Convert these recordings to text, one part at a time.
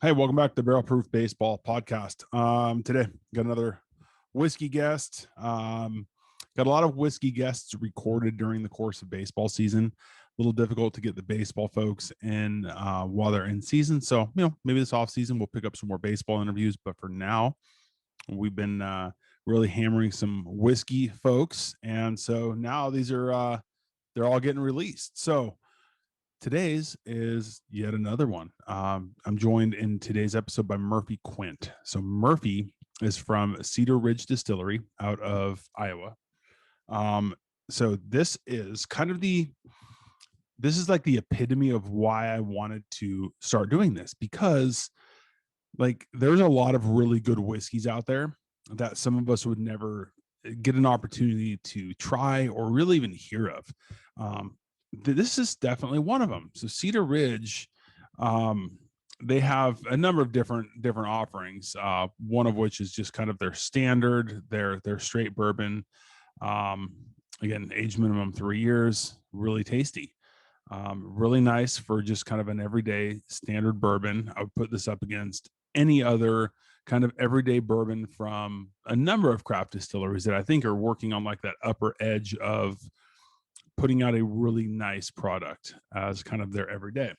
Hey, welcome back to the Barrel Proof Baseball Podcast. Today got another whiskey guest. Got a lot of whiskey guests recorded during the course of baseball season. A little difficult to get the baseball folks in while they're in season. So, maybe this off season we'll pick up some more baseball interviews. But for now, we've been really hammering some whiskey folks, and so now these are they're all getting released. So today's is yet another one. I'm joined in today's episode by Murphy Quint. So Murphy is from Cedar Ridge Distillery out of Iowa. Um, so this is like the epitome of why I wanted to start doing this, because like there's a lot of really good whiskeys out there that some of us would never get an opportunity to try or really even hear of. Um, this is definitely one of them. So Cedar Ridge, they have a number of different offerings. One of which is just kind of their standard, their straight bourbon. Um, Again, age minimum 3 years, really tasty. Really nice for just kind of an everyday standard bourbon. I would put this up against any other kind of everyday bourbon from a number of craft distilleries that I think are working on like that upper edge of putting out a really nice product as kind of their everyday.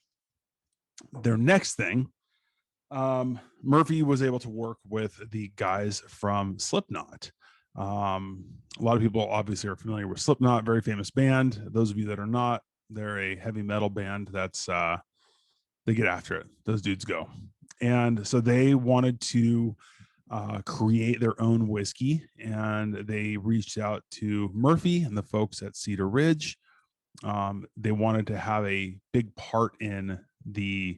Their next thing, Murphy was able to work with the guys from Slipknot. A lot of people obviously are familiar with Slipknot, very famous band. Those of you that are not, they're a heavy metal band that's they get after it. Those dudes go. And so they wanted to create their own whiskey, and they reached out to Murphy and the folks at Cedar Ridge. They wanted to have a big part in the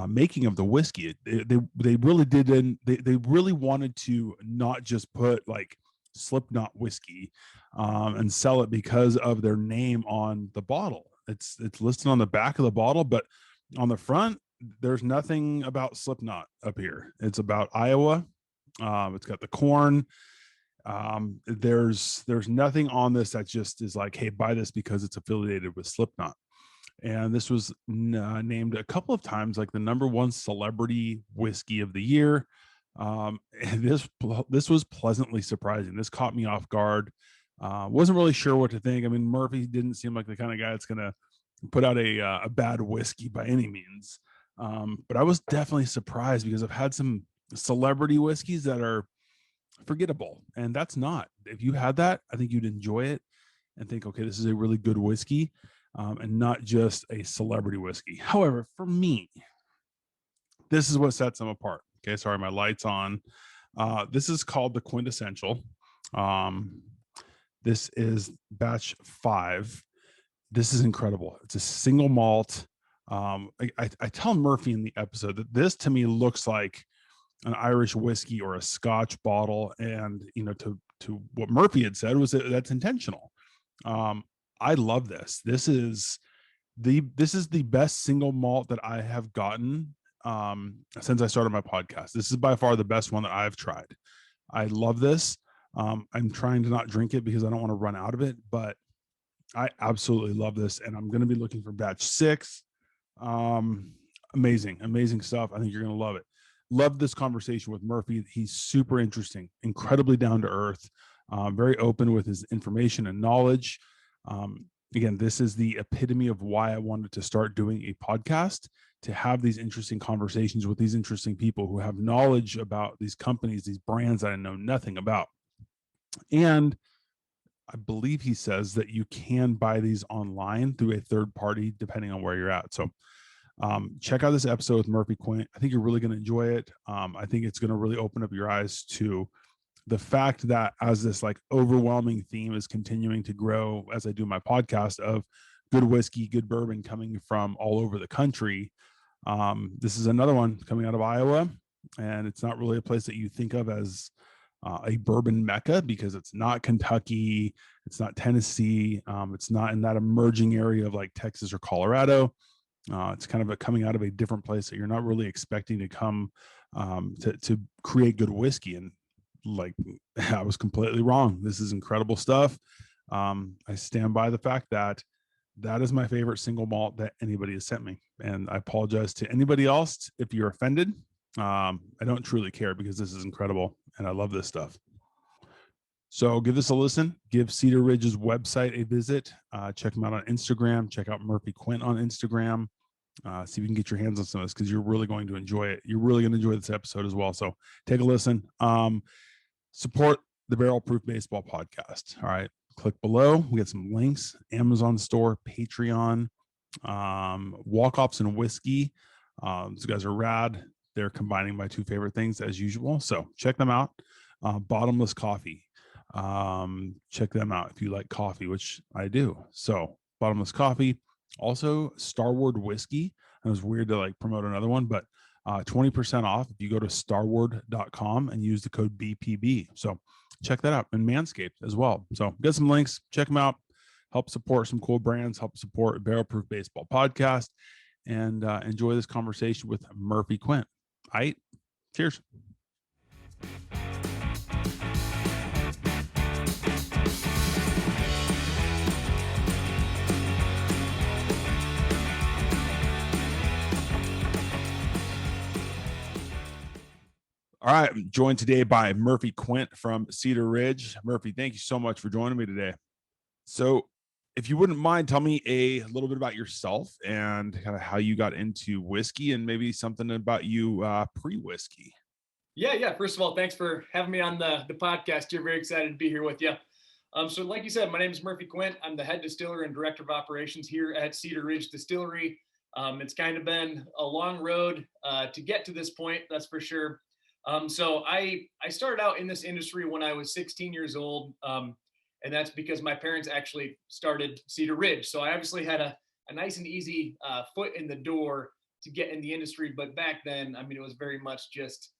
making of the whiskey. They really didn't. They really wanted to not just put like Slipknot whiskey and sell it because of their name on the bottle. It's listed on the back of the bottle, but on the front there's nothing about Slipknot up here. It's about Iowa. It's got the corn. There's nothing on this that just is like, hey, buy this because it's affiliated with Slipknot. And this was named a couple of times like the number one celebrity whiskey of the year. And this was pleasantly surprising. This caught me off guard. Wasn't really sure what to think. I mean, Murphy didn't seem like the kind of guy that's going to put out a bad whiskey by any means. But I was definitely surprised because I've had some celebrity whiskeys that are forgettable, and that's not. If you had that, I think you'd enjoy it and think, okay, this is a really good whiskey, and not just a celebrity whiskey. However, for me, this is what sets them apart. Okay, sorry, my light's on. This is called the QuintEssential. Um, this is batch 5. This is incredible. It's a single malt. I tell Murphy in the episode that this to me looks like an Irish whiskey or a Scotch bottle, and to what Murphy had said was that's intentional. Um, I love this. This is the best single malt that I have gotten since I started my podcast. This is by far the best one that I've tried. I love this. I'm trying to not drink it because I don't want to run out of it, but I absolutely love this, and I'm going to be looking for batch 6. Amazing stuff. I think you're going to love it. Love this conversation with Murphy. He's super interesting, incredibly down to earth, very open with his information and knowledge. Again, this is the epitome of why I wanted to start doing a podcast, to have these interesting conversations with these interesting people who have knowledge about these companies, these brands that I know nothing about. And I believe he says that you can buy these online through a third party, depending on where you're at. So check out this episode with Murphy Quint. I think you're really going to enjoy it. I think it's going to really open up your eyes to the fact that as this like overwhelming theme is continuing to grow, as I do my podcast, of good whiskey, good bourbon coming from all over the country. This is another one coming out of Iowa, and it's not really a place that you think of as a bourbon mecca, because it's not Kentucky, it's not Tennessee, it's not in that emerging area of like Texas or Colorado. It's kind of coming out of a different place that you're not really expecting to come to create good whiskey. And like, I was completely wrong. This is incredible stuff. I stand by the fact that That is my favorite single malt that anybody has sent me. And I apologize to anybody else if you're offended. I don't truly care because this is incredible and I love this stuff. So give this a listen. Give Cedar Ridge's website a visit. Check them out on Instagram. Check out Murphy Quint on Instagram. See if you can get your hands on some of this because you're really going to enjoy it. You're really going to enjoy this episode as well. So take a listen. Support the Barrel Proof Baseball podcast. All right. Click below. We got some links: Amazon store, Patreon, Walk-Offs and Whiskey. These guys are rad. They're combining my two favorite things as usual. So check them out. Bottomless Coffee. Check them out if you like coffee, which I do. So Bottomless Coffee. Also Starward Whiskey. It was weird to like promote another one, but 20% off if you go to starward.com and use the code BPB. So check that out, and Manscaped as well. So get some links, check them out, help support some cool brands, help support Barrel Proof Baseball podcast, and enjoy this conversation with Murphy Quint. All right, cheers. All right, I'm joined today by Murphy Quint from Cedar Ridge. Murphy, thank you so much for joining me today. So if you wouldn't mind, tell me a little bit about yourself and kind of how you got into whiskey and maybe something about you pre-whiskey. Yeah. First of all, thanks for having me on the podcast. You're very excited to be here with you. So like you said, my name is Murphy Quint. I'm the head distiller and director of operations here at Cedar Ridge Distillery. It's kind of been a long road to get to this point, that's for sure. So I started out in this industry when I was 16 years old. And that's because my parents actually started Cedar Ridge. So I obviously had a nice and easy foot in the door to get in the industry. But back then, I mean, it was very much just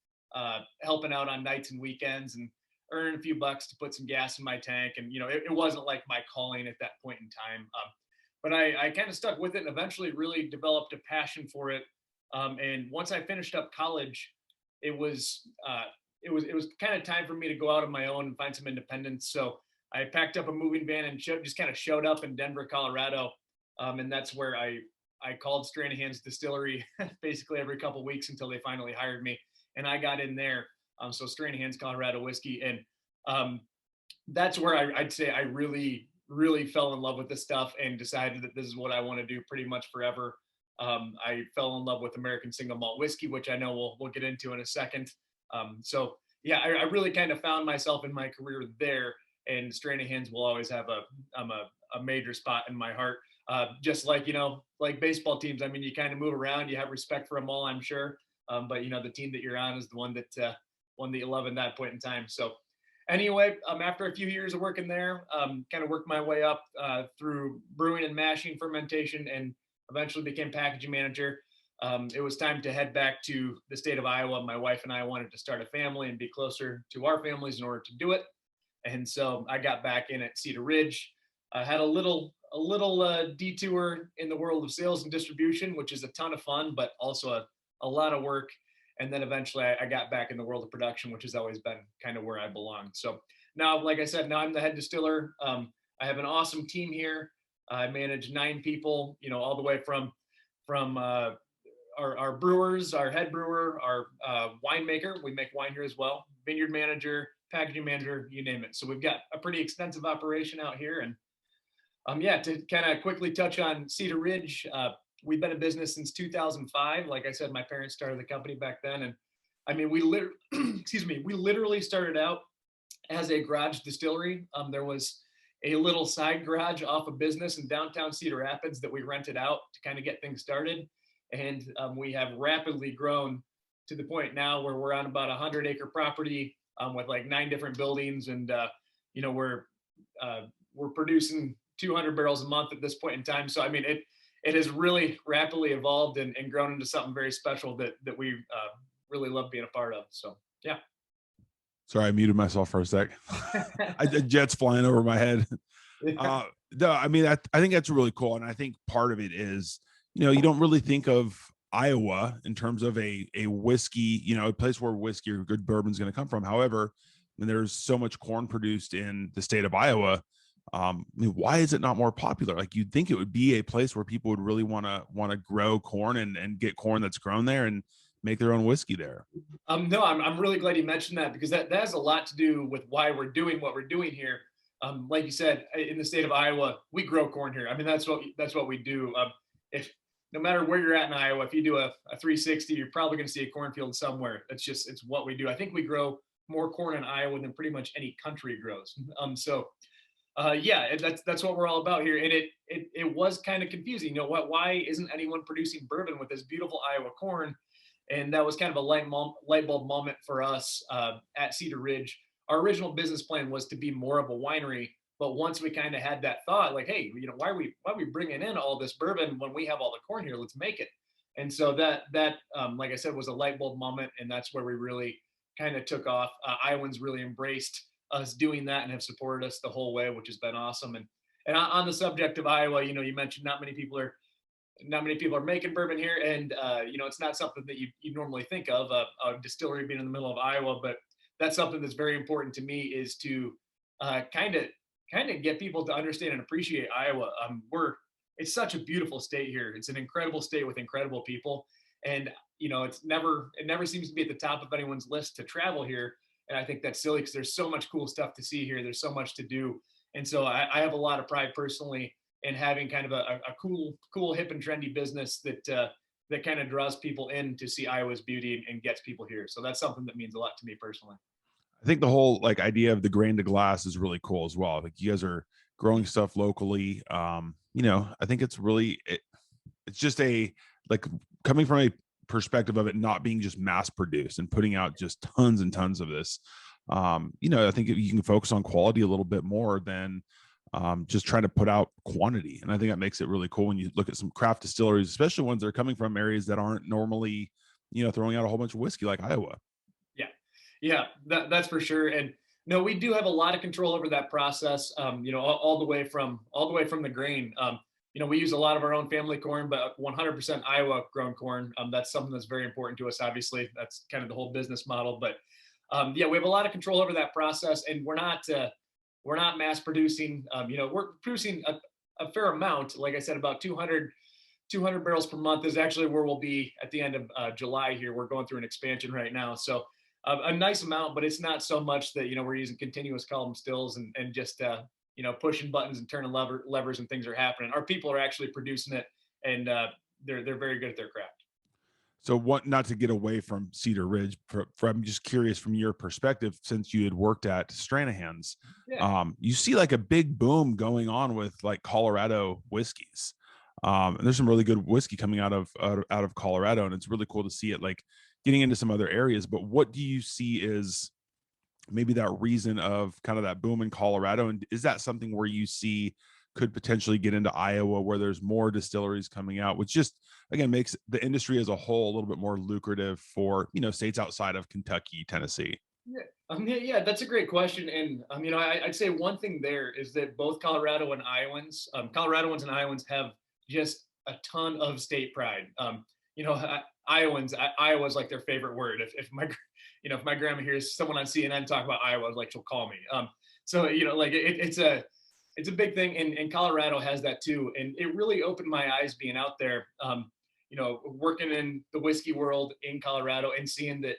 helping out on nights and weekends and earning a few bucks to put some gas in my tank. And, it wasn't like my calling at that point in time. But I kind of stuck with it and eventually really developed a passion for it. And once I finished up college, it was kind of time for me to go out on my own and find some independence. So I packed up a moving van and just kind of showed up in Denver, Colorado. And that's where I called Stranahan's Distillery basically every couple of weeks until they finally hired me. And I got in there. So Stranahan's Colorado Whiskey. And that's where I'd say I really, really fell in love with this stuff and decided that this is what I want to do pretty much forever. I fell in love with American single malt whiskey, which I know we'll get into in a second. So yeah, I really kind of found myself in my career there, and Stranahan's will always have a major spot in my heart. Just like, like baseball teams. I mean, you kind of move around, you have respect for them all, I'm sure. But the team that you're on is the one that you love in that point in time. So anyway, after a few years of working there, kind of worked my way up through brewing and mashing, fermentation, and eventually became packaging manager. It was time to head back to the state of Iowa. My wife and I wanted to start a family and be closer to our families in order to do it. And so I got back in at Cedar Ridge. I had a little detour in the world of sales and distribution, which is a ton of fun, but also a lot of work. And then eventually I got back in the world of production, which has always been kind of where I belong. So now, like I said, now I'm the head distiller. I have an awesome team here. I manage 9 people, all the way from our brewers, our head brewer, our winemaker. We make wine here as well. Vineyard manager, packaging manager, you name it. So we've got a pretty extensive operation out here. And to kind of quickly touch on Cedar Ridge, we've been in business since 2005. Like I said, my parents started the company back then. And I mean, we literally started out as a garage distillery. There was a little side garage off a business in downtown Cedar Rapids that we rented out to kind of get things started. And we have rapidly grown to the point now where we're on about 100-acre property with like 9 different buildings. And, we're producing 200 barrels a month at this point in time. So, I mean, it has really rapidly evolved and grown into something very special that we really love being a part of. So, yeah. Sorry, I muted myself for a sec. Jets flying over my head. No, I mean, I think that's really cool. And I think part of it is, you don't really think of Iowa in terms of a whiskey, a place where whiskey or good bourbon is going to come from. However, when there's so much corn produced in the state of Iowa, I mean, why is it not more popular? Like, you'd think it would be a place where people would really want to grow corn and get corn that's grown there and make their own whiskey there. No, I'm really glad you mentioned that, because that has a lot to do with why we're doing what we're doing here. Like you said, in the state of Iowa, we grow corn here. I mean, that's what we do. If No matter where you're at in Iowa, if you do a 360, you're probably going to see a cornfield somewhere. It's what we do. I think we grow more corn in Iowa than pretty much any country grows. Yeah, that's what we're all about here. And it was kind of confusing. You know what? Why isn't anyone producing bourbon with this beautiful Iowa corn? And that was kind of a light bulb moment for us at Cedar Ridge. Our original business plan was to be more of a winery, but once we kind of had that thought, like, hey, why are we bringing in all this bourbon when we have all the corn here? Let's make it. And so that like I said, was a light bulb moment, and that's where we really kind of took off. Iowans really embraced us doing that and have supported us the whole way, which has been awesome. And on the subject of Iowa, you mentioned not many people are making bourbon here, and it's not something that you normally think of, a distillery being in the middle of Iowa. But that's something that's very important to me, is to kind of get people to understand and appreciate Iowa. It's such a beautiful state here. It's an incredible state with incredible people, and it never seems to be at the top of anyone's list to travel here. And I think that's silly, because there's so much cool stuff to see here. There's so much to do, and so I have a lot of pride personally and having kind of a cool, hip and trendy business that kind of draws people in to see Iowa's beauty and gets people here. So that's something that means a lot to me personally. I think the whole like idea of the grain to glass is really cool as well. Like, you guys are growing stuff locally. I think it's just a, like, coming from a perspective of it not being just mass produced and putting out just tons and tons of this. I think you can focus on quality a little bit more than just trying to put out quantity. And I think that makes it really cool when you look at some craft distilleries, especially ones that are coming from areas that aren't normally, throwing out a whole bunch of whiskey like Iowa. Yeah, yeah, that's for sure. And no, we do have a lot of control over that process. All the way from the grain. We use a lot of our own family corn, but 100% Iowa grown corn. That's something that's very important to us. Obviously, that's kind of the whole business model. But yeah, we have a lot of control over that process, and we're not mass producing. We're producing a fair amount. Like I said, about 200 barrels per month is actually where we'll be at the end of July here. We're going through an expansion right now. So a nice amount, but it's not so much that, we're using continuous column stills and just, pushing buttons and turning levers and things are happening. Our people are actually producing it, and they're very good at their craft. So, what, not to get away from Cedar Ridge, I'm just curious from your perspective, since you had worked at Stranahan's, Yeah. you see like a big boom going on with like Colorado whiskeys. And there's some really good whiskey coming out of Colorado, and it's really cool to see it like getting into some other areas. But what do you see is maybe that reason of kind of that boom in Colorado? And is that something where you see could potentially get into Iowa, where there's more distilleries coming out, which just, again, makes the industry as a whole a little bit more lucrative for, states outside of Kentucky, Tennessee? Yeah. Yeah, that's a great question. And I'd say one thing there is that both Coloradoans and Iowans have just a ton of state pride. Iowa's like their favorite word. If my grandma hears someone on CNN talk about Iowa, like, she'll call me. It's a big thing, and Colorado has that too. And it really opened my eyes being out there, working in the whiskey world in Colorado, and seeing that,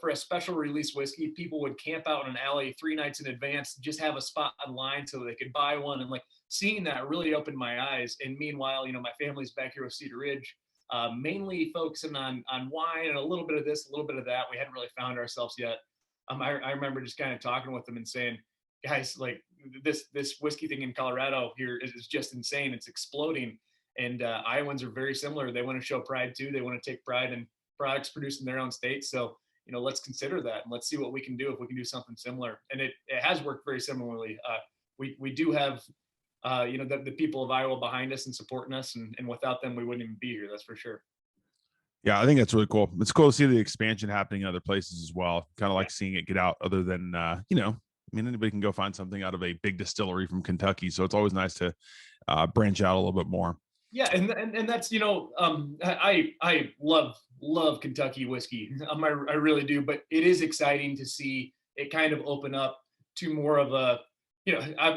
for a special release whiskey, people would camp out in an alley 3 nights in advance, just have a spot online so they could buy one. And like, seeing that really opened my eyes. And meanwhile, my family's back here with Cedar Ridge, mainly focusing on wine and a little bit of this, a little bit of that. We hadn't really found ourselves yet. I remember just kind of talking with them and saying, guys, like, this whiskey thing in Colorado here is just insane. It's exploding. And Iowans are very similar. They want to show pride too. They want to take pride in products produced in their own state. So, let's consider that, and let's see what we can do if we can do something similar. And it has worked very similarly. We do have, the people of Iowa behind us and supporting us, and without them, we wouldn't even be here. That's for sure. Yeah, I think that's really cool. It's cool to see the expansion happening in other places as well. Kind of like seeing it get out, other than, anybody can go find something out of a big distillery from Kentucky. So it's always nice to branch out a little bit more. Yeah, and that's, I love Kentucky whiskey. I really do. But it is exciting to see it kind of open up to more of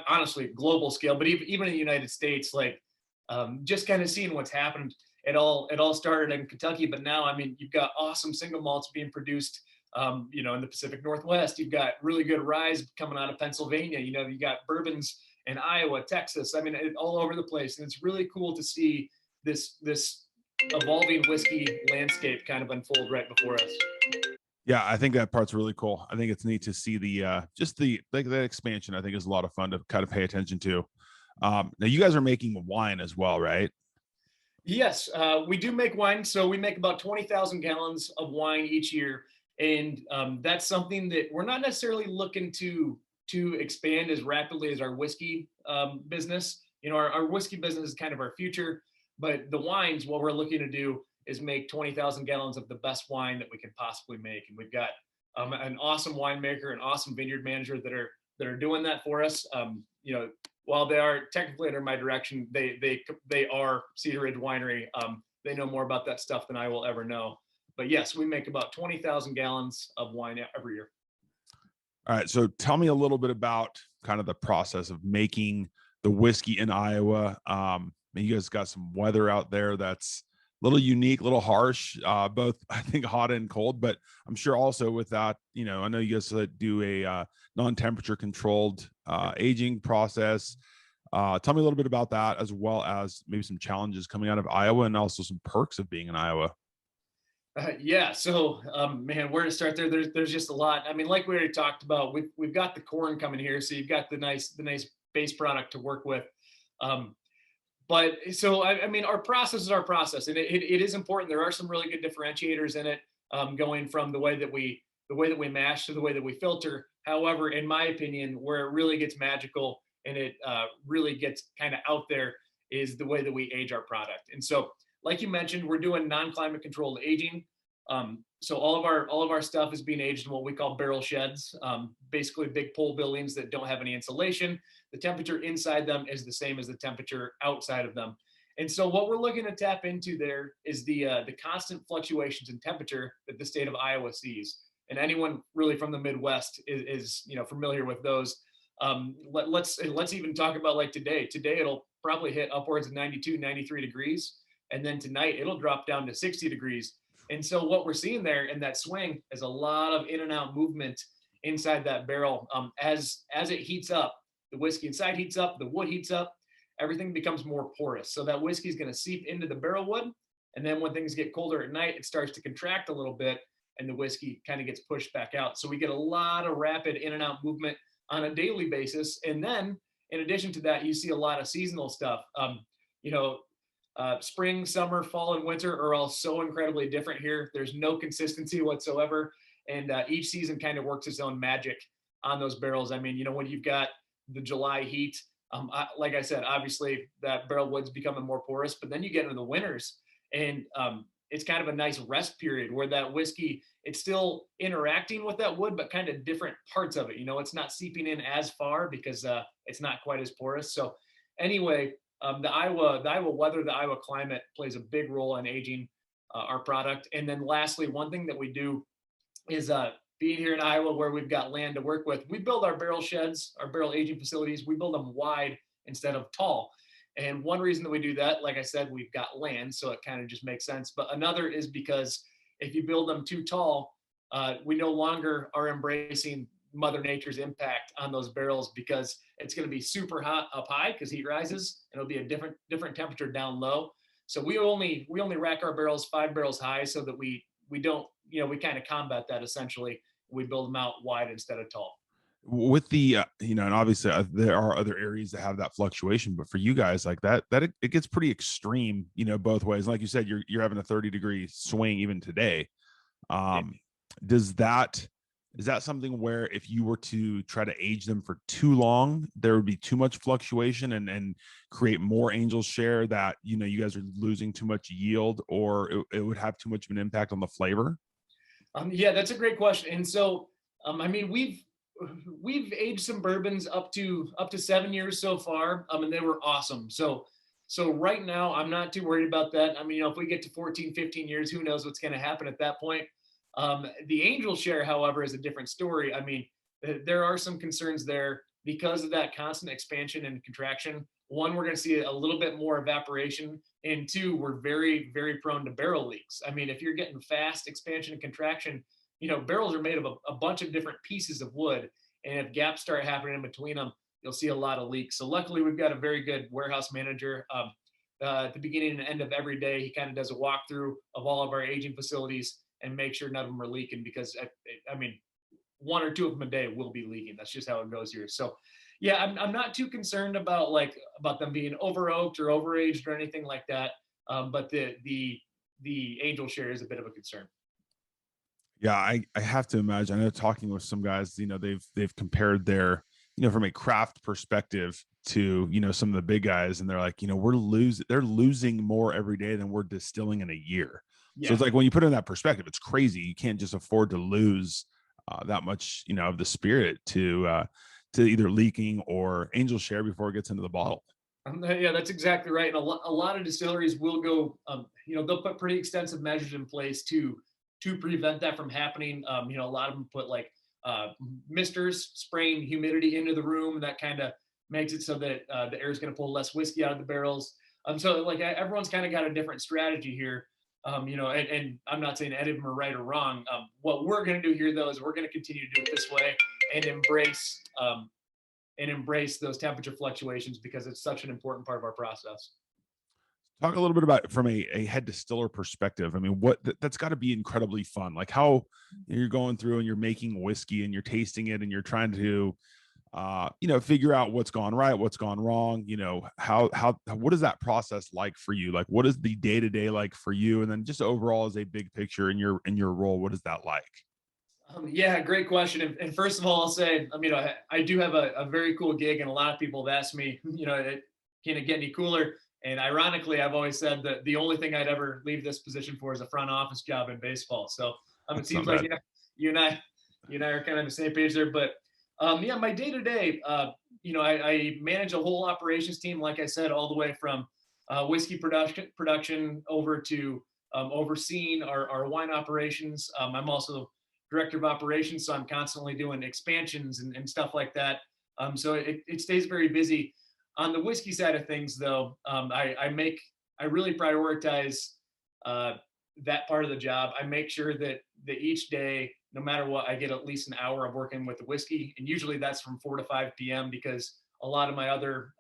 honestly, global scale, but even in the United States, like just kind of seeing what's happened. It all started in Kentucky, but now, I mean, you've got awesome single malts being produced, in the Pacific Northwest. You've got really good rye coming out of Pennsylvania. You got bourbons in Iowa, Texas. I mean, all over the place, and it's really cool to see this evolving whiskey landscape kind of unfold right before us. Yeah, I think that part's really cool. I think it's neat to see the just the like the expansion. I think is a lot of fun to kind of pay attention to. Now you guys are making wine as well, right? Yes, we do make wine. So we make about 20,000 gallons of wine each year. And that's something that we're not necessarily looking to expand as rapidly as our whiskey business. Our whiskey business is kind of our future, but the wines, what we're looking to do is make 20,000 gallons of the best wine that we can possibly make. And we've got an awesome winemaker, an awesome vineyard manager that are doing that for us. While they are technically under my direction, they are Cedar Ridge Winery. They know more about that stuff than I will ever know. But yes, we make about 20,000 gallons of wine every year. All right. So tell me a little bit about kind of the process of making the whiskey in Iowa. You guys got some weather out there that's a little unique, a little harsh, both I think hot and cold, but I'm sure also with that, I know you guys do a non-temperature controlled aging process. Tell me a little bit about that, as well as maybe some challenges coming out of Iowa and also some perks of being in Iowa. Yeah. So, man, where to start there? There's just a lot. I mean, like we already talked about, we've got the corn coming here, so you've got the nice base product to work with. Um, but so I mean, our process is our process, and it is important. There are some really good differentiators in it, going from the way that we mash to the way that we filter. However, in my opinion, where it really gets magical and it really gets kind of out there is the way that we age our product. And so, like you mentioned, we're doing non-climate controlled aging. So all of our stuff is being aged in what we call barrel sheds, basically big pole buildings that don't have any insulation. The temperature inside them is the same as the temperature outside of them. And so what we're looking to tap into there is the constant fluctuations in temperature that the state of Iowa sees. And anyone really from the Midwest is familiar with those. Let's even talk about like today. Today it'll probably hit upwards of 92, 93 degrees, and then tonight it'll drop down to 60 degrees. And so what we're seeing there in that swing is a lot of in and out movement inside that barrel. As it heats up, the whiskey inside heats up, the wood heats up, everything becomes more porous. So that whiskey is going to seep into the barrel wood. And then when things get colder at night, it starts to contract a little bit and the whiskey kind of gets pushed back out. So we get a lot of rapid in and out movement on a daily basis. And then in addition to that, you see a lot of seasonal stuff. Spring, summer, fall, and winter are all so incredibly different here. There's no consistency whatsoever. And each season kind of works its own magic on those barrels. I mean, when you've got the July heat, like I said, obviously that barrel wood's becoming more porous, but then you get into the winters and it's kind of a nice rest period where that whiskey, it's still interacting with that wood, but kind of different parts of it. It's not seeping in as far because it's not quite as porous. So anyway, the Iowa weather, the Iowa climate plays a big role in aging our product. And then lastly, one thing that we do is being here in Iowa where we've got land to work with, we build our barrel sheds, our barrel aging facilities, we build them wide instead of tall. And one reason that we do that, like I said, we've got land, so it kind of just makes sense. But another is because if you build them too tall, we no longer are embracing Mother Nature's impact on those barrels because it's going to be super hot up high because heat rises, and it'll be a different temperature down low. So we only rack our barrels 5 barrels high so that we don't, we kind of combat that essentially. We build them out wide instead of tall. With the and obviously there are other areas that have that fluctuation, but for you guys like that it gets pretty extreme, both ways. Like you said, you're having a 30-degree swing even today. Is that something where if you were to try to age them for too long, there would be too much fluctuation and create more angel share that you guys are losing too much yield, or it would have too much of an impact on the flavor? Yeah, that's a great question. And so I mean, we've aged some bourbons up to 7 years so far, and they were awesome. So right now I'm not too worried about that. I mean, if we get to 14, 15 years, who knows what's going to happen at that point. The angel share, however, is a different story. I mean, there are some concerns there because of that constant expansion and contraction, one, we're going to see a little bit more evaporation, and two, we're very, very prone to barrel leaks. I mean, if you're getting fast expansion and contraction, barrels are made of a bunch of different pieces of wood, and if gaps start happening in between them, you'll see a lot of leaks. So luckily, we've got a very good warehouse manager. At the beginning and end of every day, he kind of does a walkthrough of all of our aging facilities and make sure none of them are leaking, because I mean, one or two of them a day will be leaking. That's just how it goes here. So yeah, I'm not too concerned about them being over oaked or overaged or anything like that. But the angel share is a bit of a concern. Yeah, I have to imagine. I know, talking with some guys, they've compared their, from a craft perspective to, some of the big guys, and they're like, they're losing more every day than we're distilling in a year. Yeah. So it's like, when you put it in that perspective, it's crazy. You can't just afford to lose that much, of the spirit to either leaking or angel share before it gets into the bottle. Yeah, that's exactly right. And a lot of distilleries will go, they'll put pretty extensive measures in place to prevent that from happening. A lot of them put misters spraying humidity into the room, and that kind of makes it so that the air is going to pull less whiskey out of the barrels. So everyone's kind of got a different strategy here. And I'm not saying any of them are right or wrong. What we're going to do here, though, is we're going to continue to do it this way and embrace those temperature fluctuations, because it's such an important part of our process. Talk a little bit about, from a head distiller perspective. I mean, that's got to be incredibly fun. Like, how you're going through and you're making whiskey and you're tasting it and you're trying to, figure out what's gone right, what's gone wrong. What is that process like for you? Like, what is the day-to-day like for you? And then just overall, as a big picture in your role, what is that like? Yeah, great question. And first of all, I'll say, I do have a very cool gig, and a lot of people have asked me, can it get any cooler? And ironically, I've always said that the only thing I'd ever leave this position for is a front office job in baseball. So it seems like you and I are kind of on the same page there. But my day to day, I manage a whole operations team, like I said, all the way from whiskey production over to overseeing our wine operations. I'm also director of operations, so I'm constantly doing expansions and stuff like that. So it stays very busy. On the whiskey side of things, though, I really prioritize that part of the job. I make sure that each day, no matter what, I get at least an hour of working with the whiskey, and usually that's from 4 to 5 p.m. because a lot of my other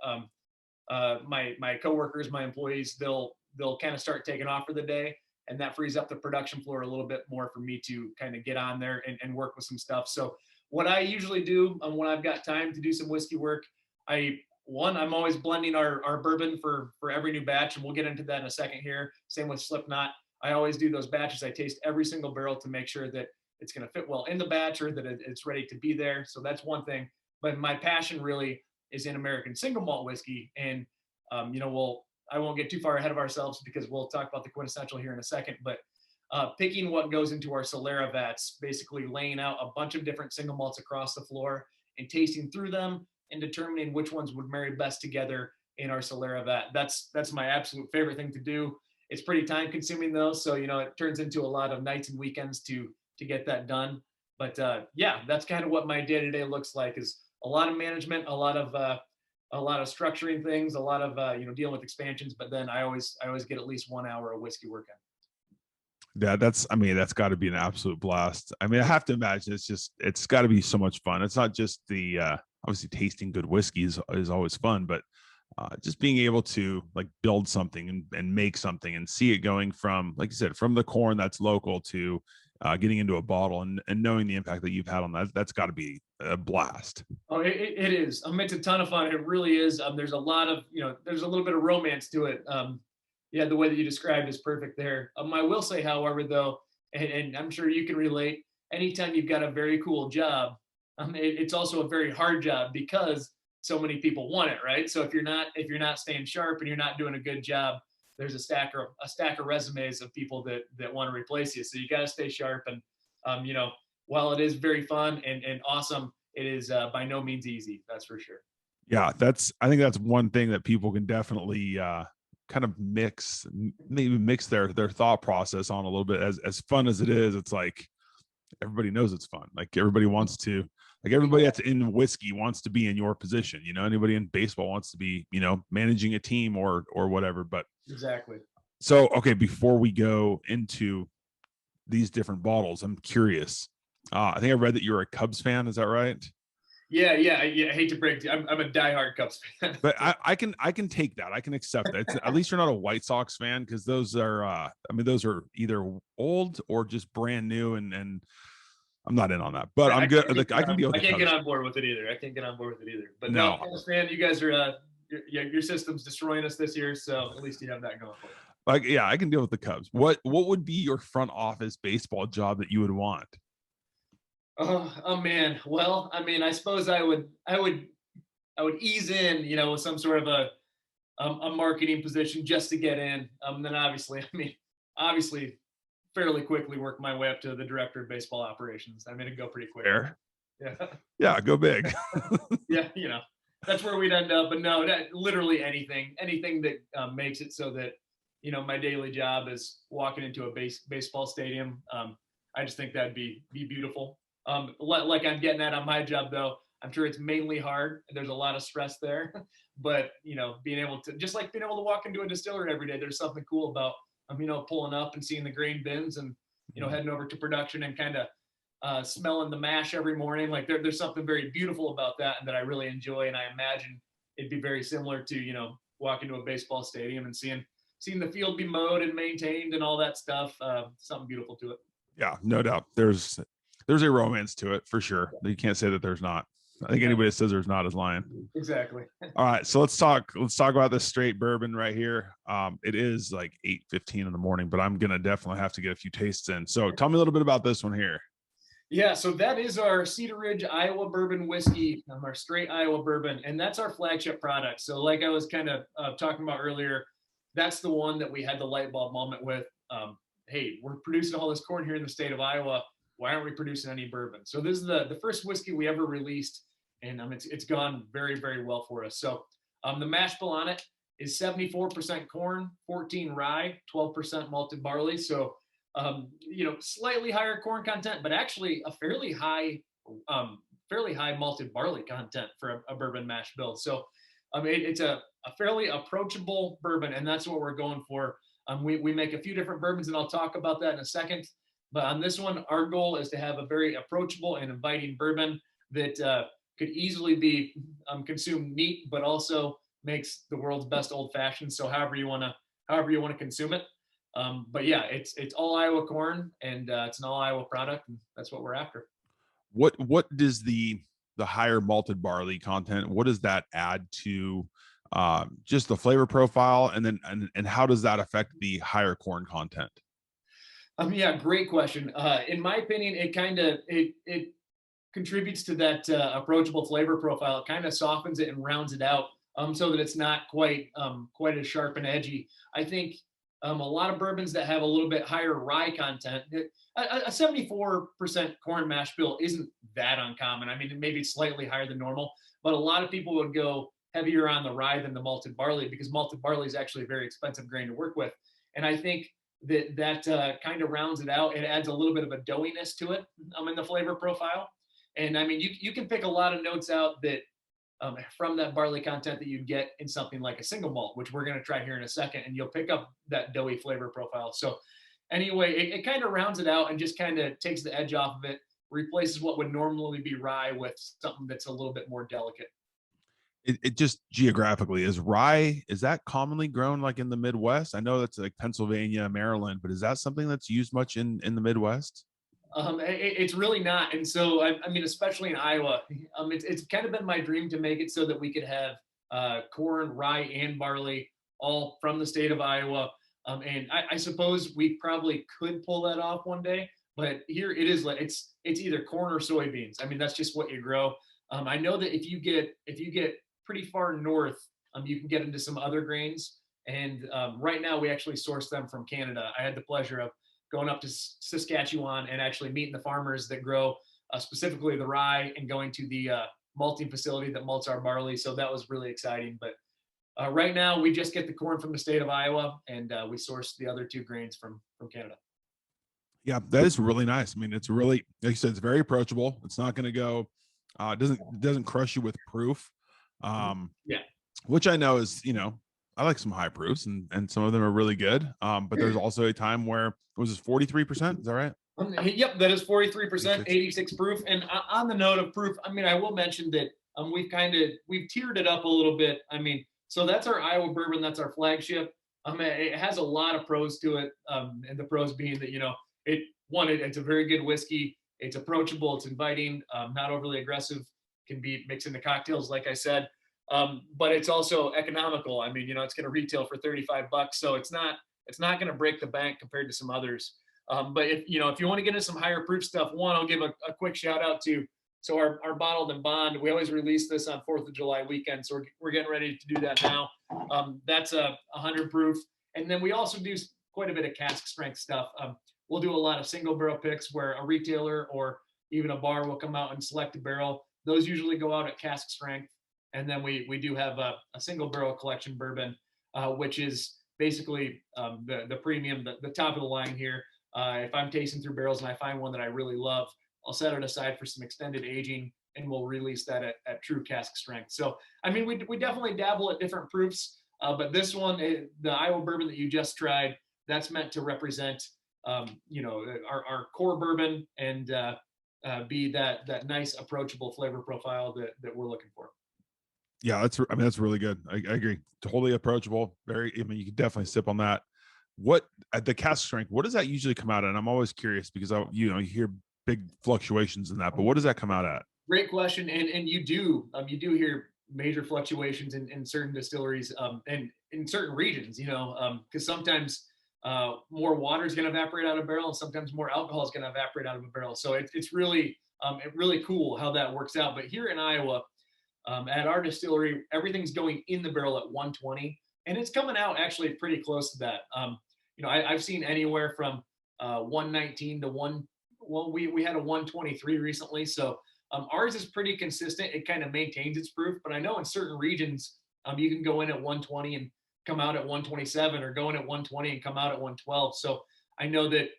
my coworkers, my employees, they'll kind of start taking off for the day, and that frees up the production floor a little bit more for me to kind of get on there and work with some stuff. So what I usually do when I've got time to do some whiskey work, I'm always blending our bourbon for every new batch, and we'll get into that in a second here. Same with Slipknot. I always do those batches. I taste every single barrel to make sure that it's going to fit well in the batch, or that it's ready to be there. So that's one thing. But my passion really is in American single malt whiskey. And, I won't get too far ahead of ourselves, because we'll talk about the QuintEssential here in a second. But picking what goes into our Solera vats, basically laying out a bunch of different single malts across the floor and tasting through them and determining which ones would marry best together in our Solera vat. That's my absolute favorite thing to do. It's pretty time consuming though. So, it turns into a lot of nights and weekends to get that done. But that's kind of what my day-to-day looks like, is a lot of management, a lot of structuring things, a lot of, dealing with expansions, but then I always get at least 1 hour of whiskey working. Yeah, that's got to be an absolute blast. I mean, I have to imagine it's got to be so much fun. It's not just the, obviously tasting good whiskey is always fun, but just being able to build something and make something and see it going from, like you said, from the corn that's local to getting into a bottle and knowing the impact that you've had on that's got to be a blast. Oh, it is. It's a ton of fun. It really is. There's a lot of, there's a little bit of romance to it. The way that you described is perfect there. I will say, however, though, and I'm sure you can relate, anytime you've got a very cool job, it's also a very hard job, because so many people want it, right? So if you're not staying sharp and you're not doing a good job, there's a stack of resumes of people that want to replace you. So you got to stay sharp. And while it is very fun and awesome, it is by no means easy. That's for sure. Yeah, I think that's one thing that people can definitely kind of mix their thought process on a little bit. As fun as it is, it's like, everybody knows it's fun. Like everybody wants to, like everybody that's in whiskey wants to be in your position. You know, anybody in baseball wants to be, you know, managing a team or whatever. But Exactly. so, okay, before we go into these different bottles, I'm curious. I think I read that you're a Cubs fan. Is that right? Yeah, I hate to break. I'm a diehard Cubs fan. But I can take that. I can accept that. At least you're not a White Sox fan, because those are I mean, those are either old or just brand new, and I'm not in on that. But I'm good. Like, I can deal with I the can't get Cubs. on board with it either. I can't get on board with it either. But no, No, Cubs fan, you guys are your system's destroying us this year, so at least you have that going for you. like, yeah, I can deal with the Cubs. What would be your front office baseball job that you would want? Oh man. Well, I mean, I suppose I would ease in, you know, with some sort of a marketing position just to get in. Then obviously, fairly quickly work my way up to the director of baseball operations. I mean, it'd go pretty quick. Fair. Yeah. Yeah, go big. Yeah, you know, that's where we'd end up. But no, literally anything that makes it so that, you know, my daily job is walking into a baseball stadium. I just think that'd be beautiful. Like I'm getting at on my job though, I'm sure it's mainly hard. There's a lot of stress there, but you know, being able to walk into a distillery every day, there's something cool about you know, pulling up and seeing the grain bins and you know, heading over to production and kind of smelling the mash every morning. Like there's something very beautiful about that, and that I really enjoy. And I imagine it'd be very similar to, you know, walking to a baseball stadium and seeing the field be mowed and maintained and all that stuff. Something beautiful to it. Yeah, no doubt. There's a romance to it for sure. You can't say that there's not. I think anybody that says there's not is lying. Exactly. All right, so let's talk about this straight bourbon right here. It is like 8:15 in the morning, but I'm gonna definitely have to get a few tastes in. So tell me a little bit about this one here. Yeah, so that is our Cedar Ridge Iowa bourbon whiskey, our straight Iowa bourbon, and that's our flagship product. So like I was kind of talking about earlier, that's the one that we had the light bulb moment with. Hey, we're producing all this corn here in the state of Iowa. Why aren't we producing any bourbon? So this is the first whiskey we ever released, and it's gone very, very well for us. So the mash bill on it is 74% corn, 14 rye, 12% malted barley. So you know, slightly higher corn content, but actually a fairly high malted barley content for a bourbon mash bill. So it's a fairly approachable bourbon, and that's what we're going for. We make a few different bourbons, and I'll talk about that in a second. But on this one, our goal is to have a very approachable and inviting bourbon that could easily be consumed neat, but also makes the world's best old fashioned. So however you want to consume it. But yeah, it's all Iowa corn, and it's an all Iowa product, and that's what we're after. What does the higher malted barley content, what does that add to just the flavor profile, and then and how does that affect the higher corn content? Yeah, great question. In my opinion, it contributes to that approachable flavor profile. It kind of softens it and rounds it out, so that it's not quite as sharp and edgy. I think a lot of bourbons that have a little bit higher rye content, a 74% corn mash bill isn't that uncommon. I mean, maybe it's slightly higher than normal, but a lot of people would go heavier on the rye than the malted barley, because malted barley is actually a very expensive grain to work with. And I think that kind of rounds it out. It adds a little bit of a doughiness to it in the flavor profile. And I mean, you can pick a lot of notes out that from that barley content that you'd get in something like a single malt, which we're going to try here in a second, and you'll pick up that doughy flavor profile. So anyway, it kind of rounds it out and just kind of takes the edge off of it, replaces what would normally be rye with something that's a little bit more delicate. It just geographically, is rye, is that commonly grown like in the Midwest? I know that's like Pennsylvania, Maryland, but is that something that's used much in the Midwest? It's really not. And so, I mean, especially in Iowa, it's kind of been my dream to make it so that we could have corn, rye, and barley all from the state of Iowa. And I suppose we probably could pull that off one day, but here it is. It's either corn or soybeans. I mean, that's just what you grow. I know that if you get pretty far north, you can get into some other grains. And right now we actually source them from Canada. I had the pleasure of going up to Saskatchewan and actually meeting the farmers that grow specifically the rye, and going to the malting facility that malts our barley. So that was really exciting. But right now we just get the corn from the state of Iowa, and we source the other two grains from Canada. Yeah, that is really nice. I mean, it's really, like you said, it's very approachable. It's not going to go, doesn't crush you with proof. Um, Yeah. which I know is, I like some high proofs and some of them are really good. But there's also a time where it was just 43%. Is that right? Yep, that is 43%, 86. 86 proof. And on the note of proof, I mean, I will mention that we've tiered it up a little bit. I mean, so that's our Iowa bourbon, that's our flagship. It has a lot of pros to it, and the pros being that it's a very good whiskey. It's approachable, it's inviting, not overly aggressive. Can be mixed into cocktails, like I said, but it's also economical. I mean, it's going to retail for $35, so it's not going to break the bank compared to some others. But if you want to get into some higher proof stuff, I'll give a quick shout out to our bottled and bond. We always release this on 4th of July weekend, so we're getting ready to do that now. That's a 100 proof, and then we also do quite a bit of cask strength stuff. We'll do a lot of single barrel picks where a retailer or even a bar will come out and select a barrel. Those usually go out at cask strength, and then we do have a single barrel collection bourbon, which is basically the premium, the top of the line here. If I'm tasting through barrels and I find one that I really love, I'll set it aside for some extended aging, and we'll release that at true cask strength. So, I mean, we definitely dabble at different proofs, but this one, the Iowa bourbon that you just tried, that's meant to represent, our core bourbon and be that nice, approachable flavor profile that we're looking for. Yeah, that's really good. I agree. Totally approachable. I mean, you can definitely sip on that. What at the cask strength, what does that usually come out at? And I'm always curious because you hear big fluctuations in that, but what does that come out at? Great question, and you do hear major fluctuations in certain distilleries, and in certain regions, because sometimes more water is going to evaporate out of a barrel, and sometimes more alcohol is going to evaporate out of a barrel. So it's really really cool how that works out. But here in Iowa, at our distillery, everything's going in the barrel at 120, and it's coming out actually pretty close to that. I've seen anywhere from 119 to one. Well, we had a 123 recently, so ours is pretty consistent. It kind of maintains its proof, but I know in certain regions, you can go in at 120 and come out at 127, or go in at 120 and come out at 112. So I know that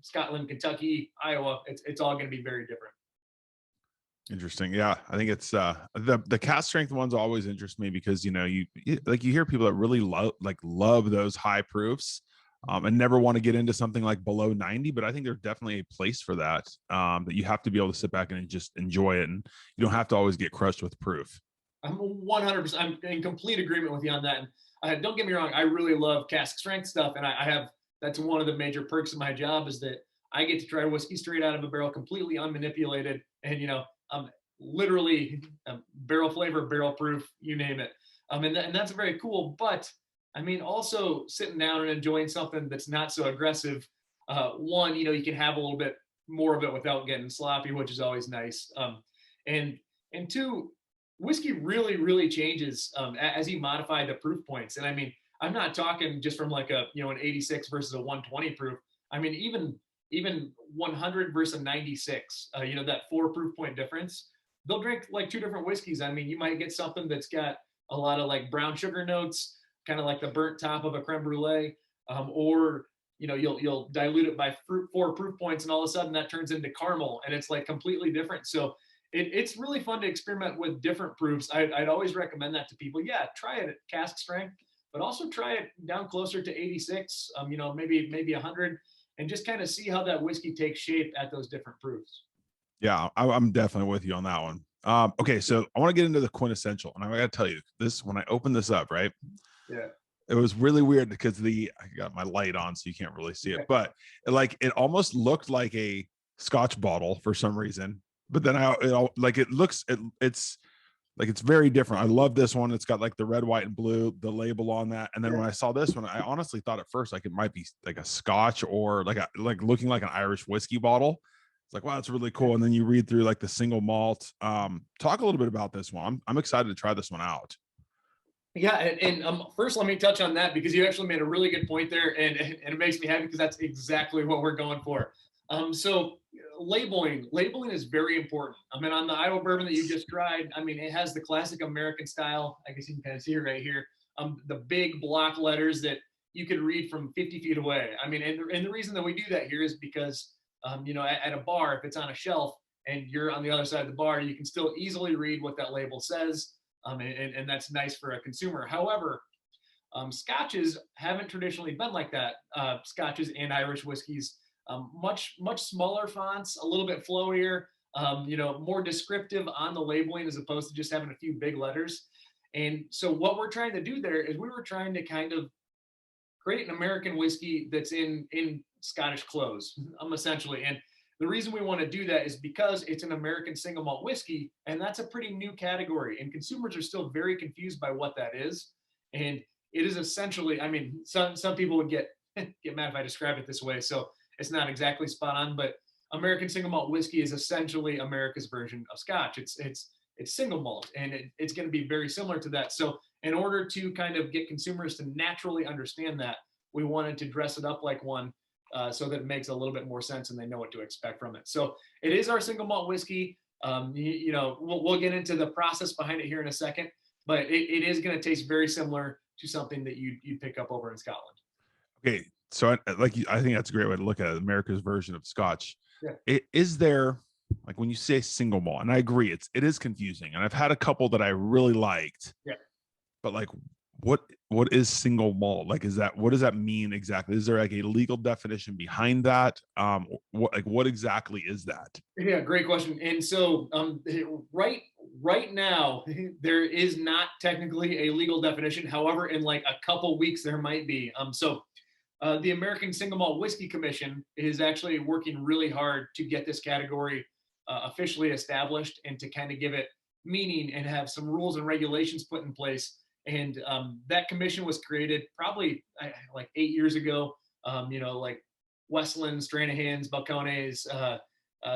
Scotland, Kentucky, Iowa, it's all going to be very different. Interesting. Yeah, I think it's the cask strength ones always interest me because you hear people that really love those high proofs, and never want to get into something like below 90. But I think there's definitely a place for that. That you have to be able to sit back and just enjoy it, and you don't have to always get crushed with proof. I'm 100%. I'm in complete agreement with you on that. And don't get me wrong, I really love cask strength stuff, and I have that's one of the major perks of my job is that I get to try whiskey straight out of a barrel, completely unmanipulated, and literally barrel flavor, barrel proof, you name it. And that's very cool. But I mean, also sitting down and enjoying something that's not so aggressive. One, you can have a little bit more of it without getting sloppy, which is always nice. And two, whiskey really, really changes as you modify the proof points. And I mean, I'm not talking just from like an 86 versus a 120 proof. I mean, even 100 versus 96, that 4 proof point difference, they'll drink like 2 different whiskeys. I mean, you might get something that's got a lot of like brown sugar notes, kind of like the burnt top of a creme brulee, or you'll dilute it by 4 proof points, and all of a sudden that turns into caramel, and it's like completely different. So it's really fun to experiment with different proofs. I'd always recommend that to people. Yeah, try it at cask strength, but also try it down closer to 86, maybe 100, and just kind of see how that whiskey takes shape at those different proofs. Yeah, I'm definitely with you on that one. Okay, so I want to get into the quintessential, and I got to tell you this: when I opened this up, right? Yeah. It was really weird because I got my light on, so you can't really see it, but it almost looked like a Scotch bottle for some reason. But then it's very different. I love this one. It's got like the red, white, and blue, the label on that. And then when I saw this one, I honestly thought at first like it might be like a Scotch or like looking like an Irish whiskey bottle. It's like, wow, that's really cool. And then you read through like the single malt. Talk a little bit about this one. I'm excited to try this one out. Yeah, and first let me touch on that because you actually made a really good point there, and it makes me happy because that's exactly what we're going for. So labeling is very important. I mean, on the Iowa bourbon that you just tried, I mean, it has the classic American style. I guess you can kind of see it right here. The big block letters that you could read from 50 feet away. I mean, and the reason that we do that here is because, you know, at a bar, if it's on a shelf and you're on the other side of the bar, you can still easily read what that label says. And that's nice for a consumer. However, scotches haven't traditionally been like that. Scotches and Irish whiskeys, much smaller fonts, a little bit flowier, you know, more descriptive on the labeling as opposed to just having a few big letters. And so what we're trying to do there is we were trying to kind of create an American whiskey that's in Scottish clothes, essentially. And the reason we want to do that is because it's an American single malt whiskey, and that's a pretty new category, and consumers are still very confused by what that is. And it is essentially, I mean, some people would get mad if I describe it this way, so it's not exactly spot on, but American single malt whiskey is essentially America's version of Scotch. It's single malt, and it's going to be very similar to that. So in order to kind of get consumers to naturally understand that, we wanted to dress it up like one, so that it makes a little bit more sense and they know what to expect from it. So it is our single malt whiskey. You know, we'll get into the process behind it here in a second, but it is going to taste very similar to something that you'd pick up over in Scotland. Okay, so I think that's a great way to look at it, America's version of Scotch. Yeah. Is there, like, when you say single malt, and I agree, it is confusing, and I've had a couple that I really liked. Yeah. But like, what is single malt? Like, what does that mean exactly? Is there like a legal definition behind that? What exactly is that? Yeah, great question. And so, right now, there is not technically a legal definition. However, in like a couple weeks, there might be. The American Single Malt Whiskey Commission is actually working really hard to get this category officially established and to kind of give it meaning and have some rules and regulations put in place. And that commission was created probably like 8 years ago. You know, like Westland, Stranahan's, Balcones,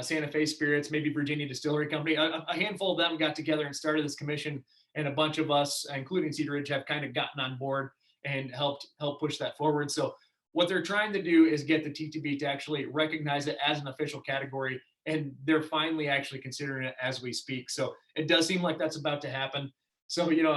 Santa Fe Spirits, maybe Virginia Distillery Company. A handful of them got together and started this commission, and a bunch of us, including Cedar Ridge, have kind of gotten on board and help push that forward. So what they're trying to do is get the TTB to actually recognize it as an official category, and they're finally actually considering it as we speak. So it does seem like that's about to happen. So, you know,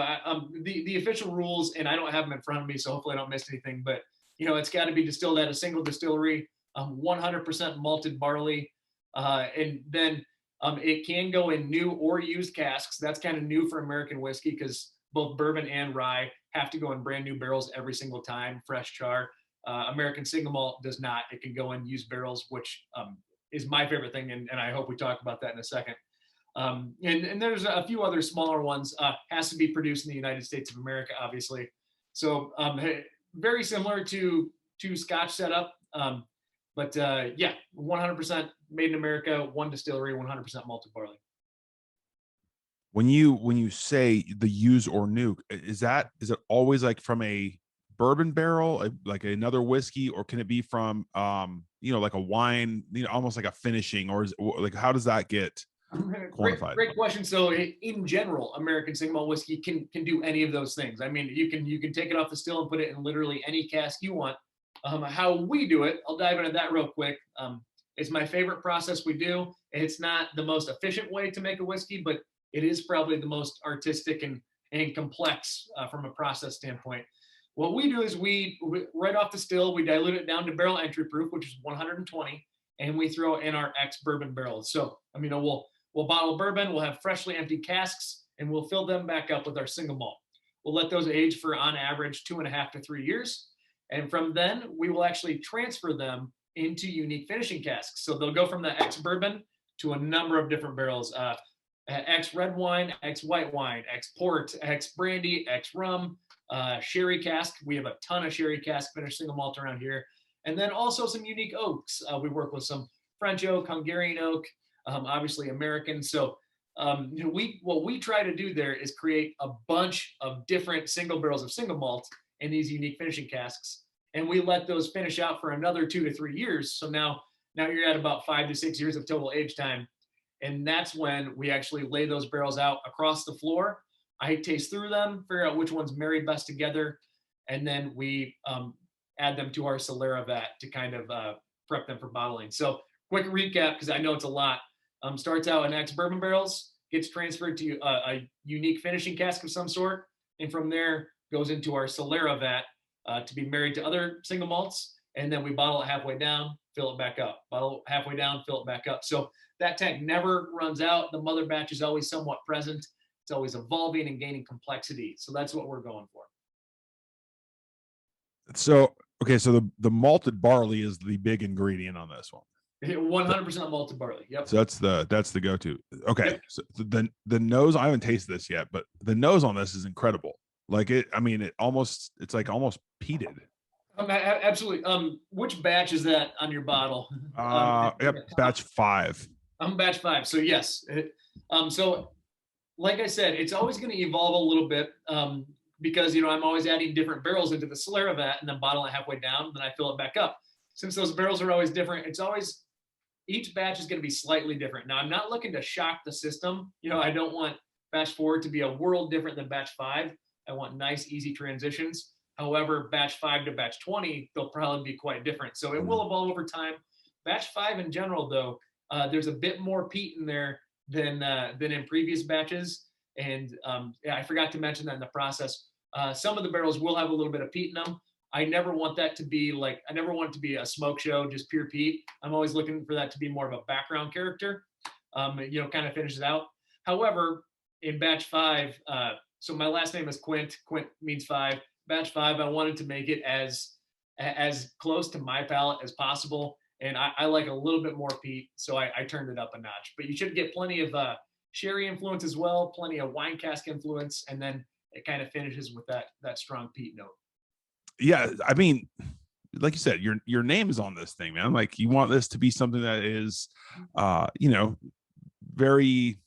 the official rules, and I don't have them in front of me, so hopefully I don't miss anything, but, you know, it's got to be distilled at a single distillery, 100% malted barley, and then it can go in new or used casks. That's kind of new for American whiskey because both bourbon and rye have to go in brand new barrels every single time, fresh char. American single malt does not. It can go in used barrels, which is my favorite thing, and I hope we talk about that in a second. And there's a few other smaller ones. Has to be produced in the United States of America, obviously. So very similar to Scotch setup, but yeah, 100% made in America, one distillery, 100% malted barley. When you say the use or new, is it always like from a bourbon barrel, like another whiskey, or can it be from you know, like a wine, you know, almost like a finishing, or like, how does that get quantified? Great question. So in general, American single malt whiskey can do any of those things. I mean, you can take it off the still and put it in literally any cask you want. How we do it, I'll dive into that real quick. It's my favorite process we do. It's not the most efficient way to make a whiskey, but it is probably the most artistic and complex from a process standpoint. What we do is we right off the still, we dilute it down to barrel entry proof, which is 120, and we throw in our ex-bourbon barrels. So, I mean, we'll bottle bourbon, we'll have freshly emptied casks, and we'll fill them back up with our single malt. We'll let those age for, on average, 2.5 to 3 years. And from then, we will actually transfer them into unique finishing casks. So they'll go from the ex-bourbon to a number of different barrels. Ex-red wine, ex-white wine, ex-port, ex-brandy, ex-rum, sherry cask. We have a ton of sherry cask finished single malt around here. And then also some unique oaks. We work with some French oak, Hungarian oak, obviously American. So what we try to do there is create a bunch of different single barrels of single malt in these unique finishing casks. And we let those finish out for another 2 to 3 years. So now you're at about 5 to 6 years of total age time. And that's when we actually lay those barrels out across the floor. I taste through them, figure out which ones marry best together. And then we add them to our Solera vat to kind of prep them for bottling. So quick recap, because I know it's a lot. Starts out in ex-bourbon barrels, gets transferred to a unique finishing cask of some sort. And from there goes into our Solera vat. to be married to other single malts, and then we bottle it halfway down, fill it back up, bottle it halfway down, fill it back up. So that tank never runs out. The mother batch is always somewhat present. It's always evolving and gaining complexity. So that's what we're going for. So, okay, so the malted barley is the big ingredient on this one. 100% malted barley. Yep. So that's the go-to. Okay. Yep. So the nose, I haven't tasted this yet, but the nose on this is incredible. Like it's like almost peated. Absolutely. Which batch is that on your bottle? Yep, batch 5. I'm batch 5. So yes. So like I said, it's always going to evolve a little bit. Because I'm always adding different barrels into the Solera vat and then bottle it halfway down, then I fill it back up. Since those barrels are always different, each batch is going to be slightly different. Now, I'm not looking to shock the system. I don't want batch 4 to be a world different than batch 5. I want nice, easy transitions. However, batch 5 to batch 20, they'll probably be quite different. So it will evolve over time. Batch 5 in general, though, there's a bit more peat in there than in previous batches. And I forgot to mention that in the process, some of the barrels will have a little bit of peat in them. I never want it to be a smoke show, just pure peat. I'm always looking for that to be more of a background character, kind of finishes out. However, in batch 5, so my last name is Quint. Quint means 5. Batch 5, I wanted to make it as close to my palate as possible. And I like a little bit more peat, so I turned it up a notch. But you should get plenty of sherry influence as well, plenty of wine cask influence, and then it kind of finishes with that strong peat note. Yeah, I mean, like you said, your name is on this thing, man. Like you want this to be something that is, very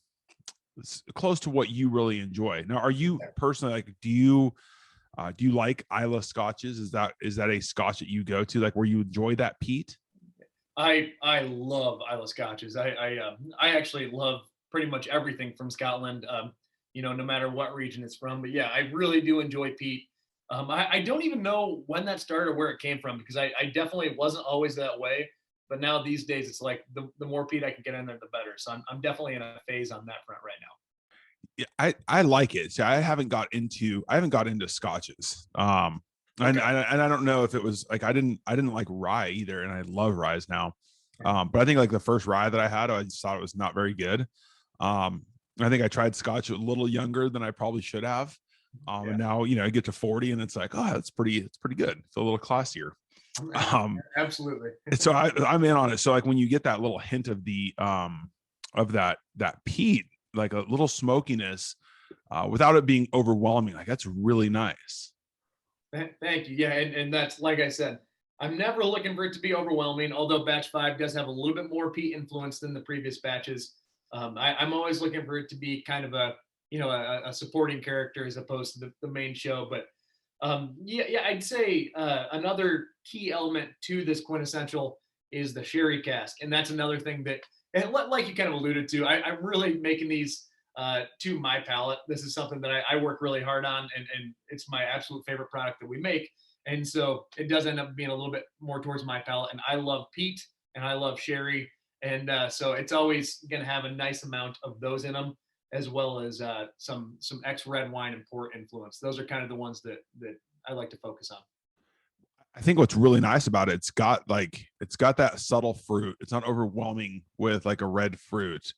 close to what you really enjoy. Now, are you personally like? Do you like Islay scotches? Is that a scotch that you go to, like where you enjoy that peat? I love Islay scotches. I actually love pretty much everything from Scotland. No matter what region it's from. But yeah, I really do enjoy peat. I don't even know when that started or where it came from, because I definitely wasn't always that way. But now these days, it's like the more peat I can get in there, the better. So I'm definitely in a phase on that front right now. Yeah, I like it. So I haven't got into scotches. And I don't know if it was like I didn't like rye either, and I love rye now. But I think like the first rye that I had, I just thought it was not very good. I think I tried scotch a little younger than I probably should have. And now, I get to 40 and it's like, oh, it's pretty good. It's a little classier. Absolutely. So I'm in on it. So like when you get that little hint of the, of that peat, like a little smokiness, without it being overwhelming, like that's really nice. Thank you. Yeah. And that's, like I said, I'm never looking for it to be overwhelming, although batch 5 does have a little bit more peat influence than the previous batches. I'm always looking for it to be kind of a supporting character as opposed to the main show. But I'd say another key element to this quintessential is the sherry cask. And that's another thing that, and like you kind of alluded to, I'm really making these to my palate. This is something that I work really hard on, and it's my absolute favorite product that we make. And so it does end up being a little bit more towards my palate. And I love peat and I love sherry. And so it's always going to have a nice amount of those in them, as well as some ex-red wine and port influence. Those are kind of the ones that I like to focus on. I think what's really nice about it, it's got that subtle fruit. It's not overwhelming with like a red fruit,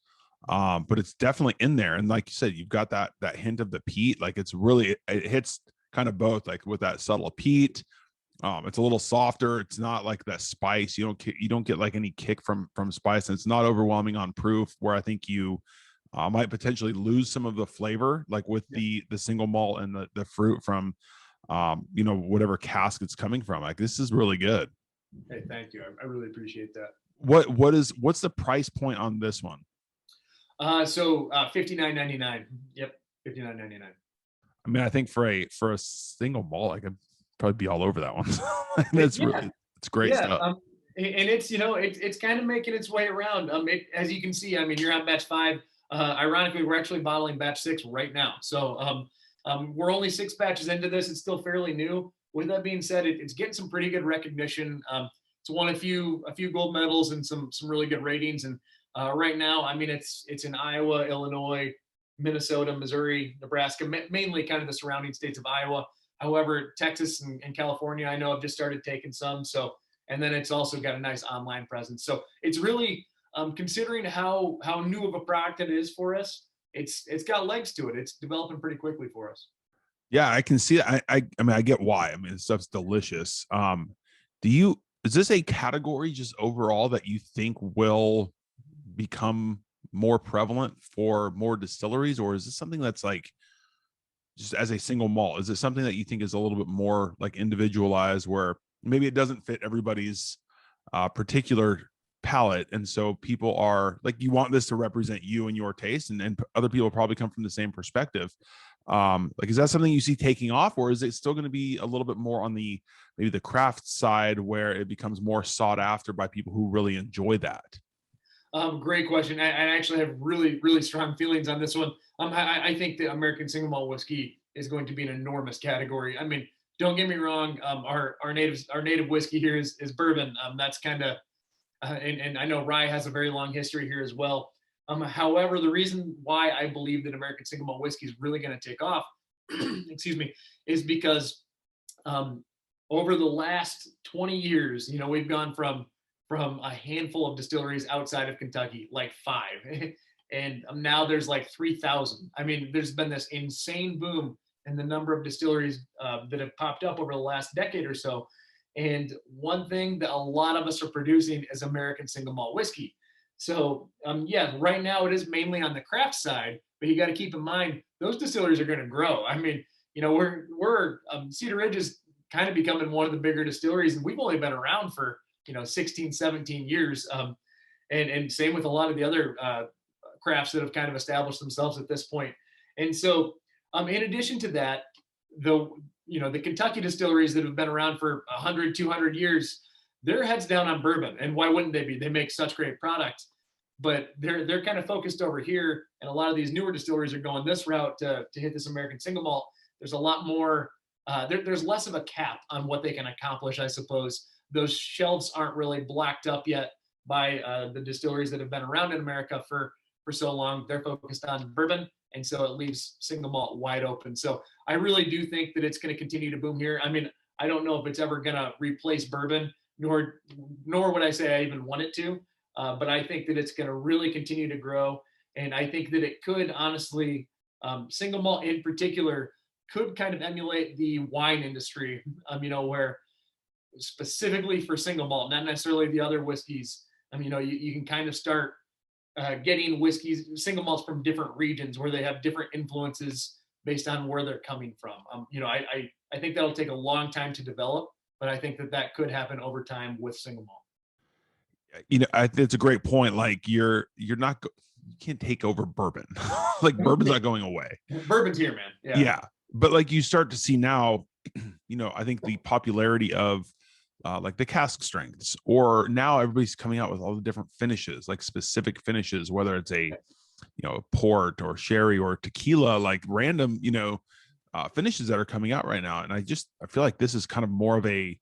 but it's definitely in there. And like you said, you've got that hint of the peat. Like it hits kind of both, like with that subtle peat. It's a little softer. It's not like that spice. You don't get like any kick from spice, and it's not overwhelming on proof, where I think you might potentially lose some of the flavor, like with the single malt and the fruit from whatever cask it's coming from. Like this is really good. Hey, thank you. I really appreciate that. What's the price point on this one? So $59.99. Yep, $59.99. I mean, I think for a single malt, I could probably be all over that one. It's great stuff. And it's it's kind of making its way around. As you can see, I mean, you're on batch 5. Ironically, we're actually bottling batch 6 right now. So we're only 6 batches into this. It's still fairly new. With that being said, it's getting some pretty good recognition. It's won a few gold medals and some really good ratings. And right now, I mean, it's in Iowa, Illinois, Minnesota, Missouri, Nebraska, mainly kind of the surrounding states of Iowa. However, Texas and California, I know have just started taking some. So, and then it's also got a nice online presence. So it's really, considering how new of a product it is for us, it's got legs to it. It's developing pretty quickly for us. Yeah, I can see that. I mean, I get why. I mean, this stuff's delicious. Is this a category just overall that you think will become more prevalent for more distilleries, or is this something that's like just as a single malt? Is it something that you think is a little bit more like individualized, where maybe it doesn't fit everybody's particular palate, and so people are like, you want this to represent you and your taste, and other people probably come from the same perspective. Like, is that something you see taking off, or is it still going to be a little bit more on the maybe the craft side where it becomes more sought after by people who really enjoy that? Great question. I actually have really, really strong feelings on this one. I think the American single malt whiskey is going to be an enormous category. I mean, don't get me wrong. Our native whiskey here is bourbon. That's kind of, and I know rye has a very long history here as well. However, the reason why I believe that American single malt whiskey is really going to take off, excuse me, is because um, over the last 20 years, we've gone from a handful of distilleries outside of Kentucky, like 5, and now there's like 3,000. I mean, there's been this insane boom in the number of distilleries that have popped up over the last decade or so. And one thing that a lot of us are producing is American single malt whiskey. So yeah, right now it is mainly on the craft side, but you got to keep in mind those distilleries are going to grow. I mean, we're Cedar Ridge is kind of becoming one of the bigger distilleries, and we've only been around for 16, 17 years. And same with a lot of the other crafts that have kind of established themselves at this point. And so, in addition to that, the Kentucky distilleries that have been around for 100, 200 years, their heads down on bourbon. And why wouldn't they be? They make such great product. But they're kind of focused over here, and a lot of these newer distilleries are going this route to hit this American single malt. There's a lot more. There's less of a cap on what they can accomplish, I suppose. Those shelves aren't really blacked up yet by the distilleries that have been around in America for so long. They're focused on bourbon, and so it leaves single malt wide open. So I really do think that it's going to continue to boom here. I mean, I don't know if it's ever going to replace bourbon, nor would I say I even want it to. But I think that it's going to really continue to grow, and I think that it could honestly, single malt in particular, could kind of emulate the wine industry. Where specifically for single malt, not necessarily the other whiskeys. You can kind of start getting whiskeys, single malts from different regions where they have different influences based on where they're coming from. I think that'll take a long time to develop, but I think that could happen over time with single malt. It's a great point. Like you're not, you can't take over bourbon. Like bourbon's not going away. Bourbon's here, man. Yeah. But like you start to see now, I think the popularity of like the cask strengths, or now everybody's coming out with all the different finishes, like specific finishes, whether it's a port or sherry or tequila, like random finishes that are coming out right now. And I feel like this is kind of more of a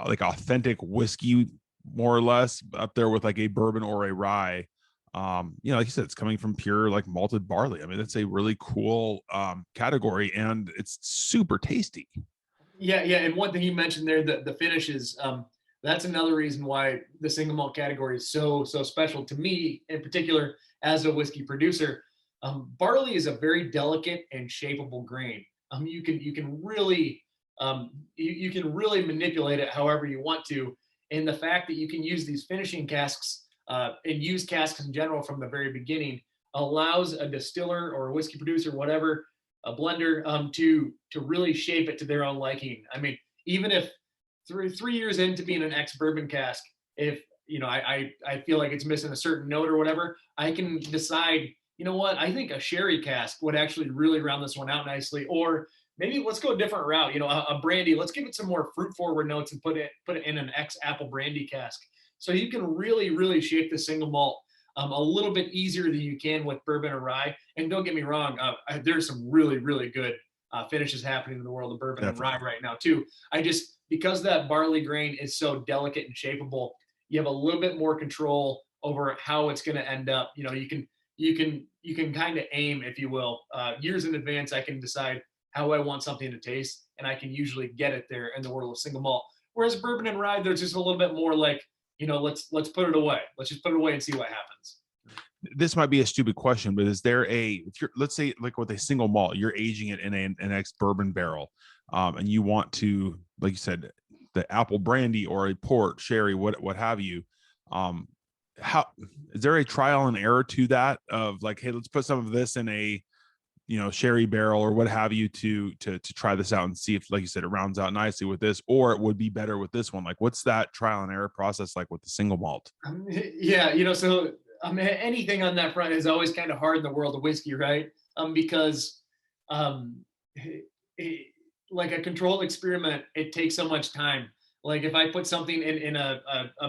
like authentic whiskey, more or less up there with like a bourbon or a rye. Like you said, it's coming from pure like malted barley. I mean, it's a really cool category, and it's super tasty. Yeah. And one thing you mentioned there, the finishes, that's another reason why the single malt category is so special to me in particular as a whiskey producer. Barley is a very delicate and shapeable grain. You can really you can really manipulate it however you want to, and the fact that you can use these finishing casks and use casks in general from the very beginning allows a distiller or a whiskey producer, whatever, a blender, to really shape it to their own liking. I mean, even if 3 years into being an ex bourbon cask, if I feel like it's missing a certain note or whatever, I can decide, what, I think a sherry cask would actually really round this one out nicely. Or maybe let's go a different route. A brandy, let's give it some more fruit forward notes and put it in an ex apple brandy cask. So you can really, really shape the single malt a little bit easier than you can with bourbon or rye. And don't get me wrong, there's some really, really good finishes happening in the world of bourbon and rye right now too. Because that barley grain is so delicate and shapeable, you have a little bit more control over how it's going to end up. You can kind of aim, if you will, years in advance. I can decide, how I want something to taste, and I can usually get it there in the world of single malt. Whereas bourbon and rye, there's just a little bit more like, let's put it away. Let's just put it away and see what happens. This might be a stupid question, but is there if you're, let's say like with a single malt, you're aging it in an ex bourbon barrel, and you want to, like you said, the apple brandy or a port, sherry, what have you, how is there a trial and error to that of like, hey, let's put some of this in a, sherry barrel or what have you to try this out and see if, like you said, it rounds out nicely with this, or it would be better with this one. Like, what's that trial and error process like with the single malt? Yeah, so anything on that front is always kind of hard in the world of whiskey, right? Because um, like a controlled experiment, it takes so much time. Like if I put something in a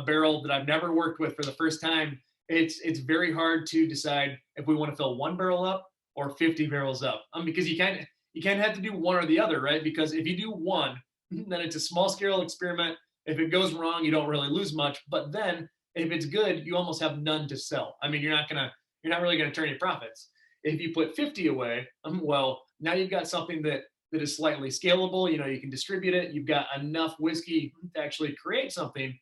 barrel that I've never worked with for the first time, it's very hard to decide if we want to fill one barrel up or 50 barrels up. Because you can't have to do one or the other, right? Because if you do one, then it's a small scale experiment. If it goes wrong, you don't really lose much. But then if it's good, you almost have none to sell. I mean, you're not really gonna turn any profits. If you put 50 away, well, now you've got something that is slightly scalable. You can distribute it. You've got enough whiskey to actually create something.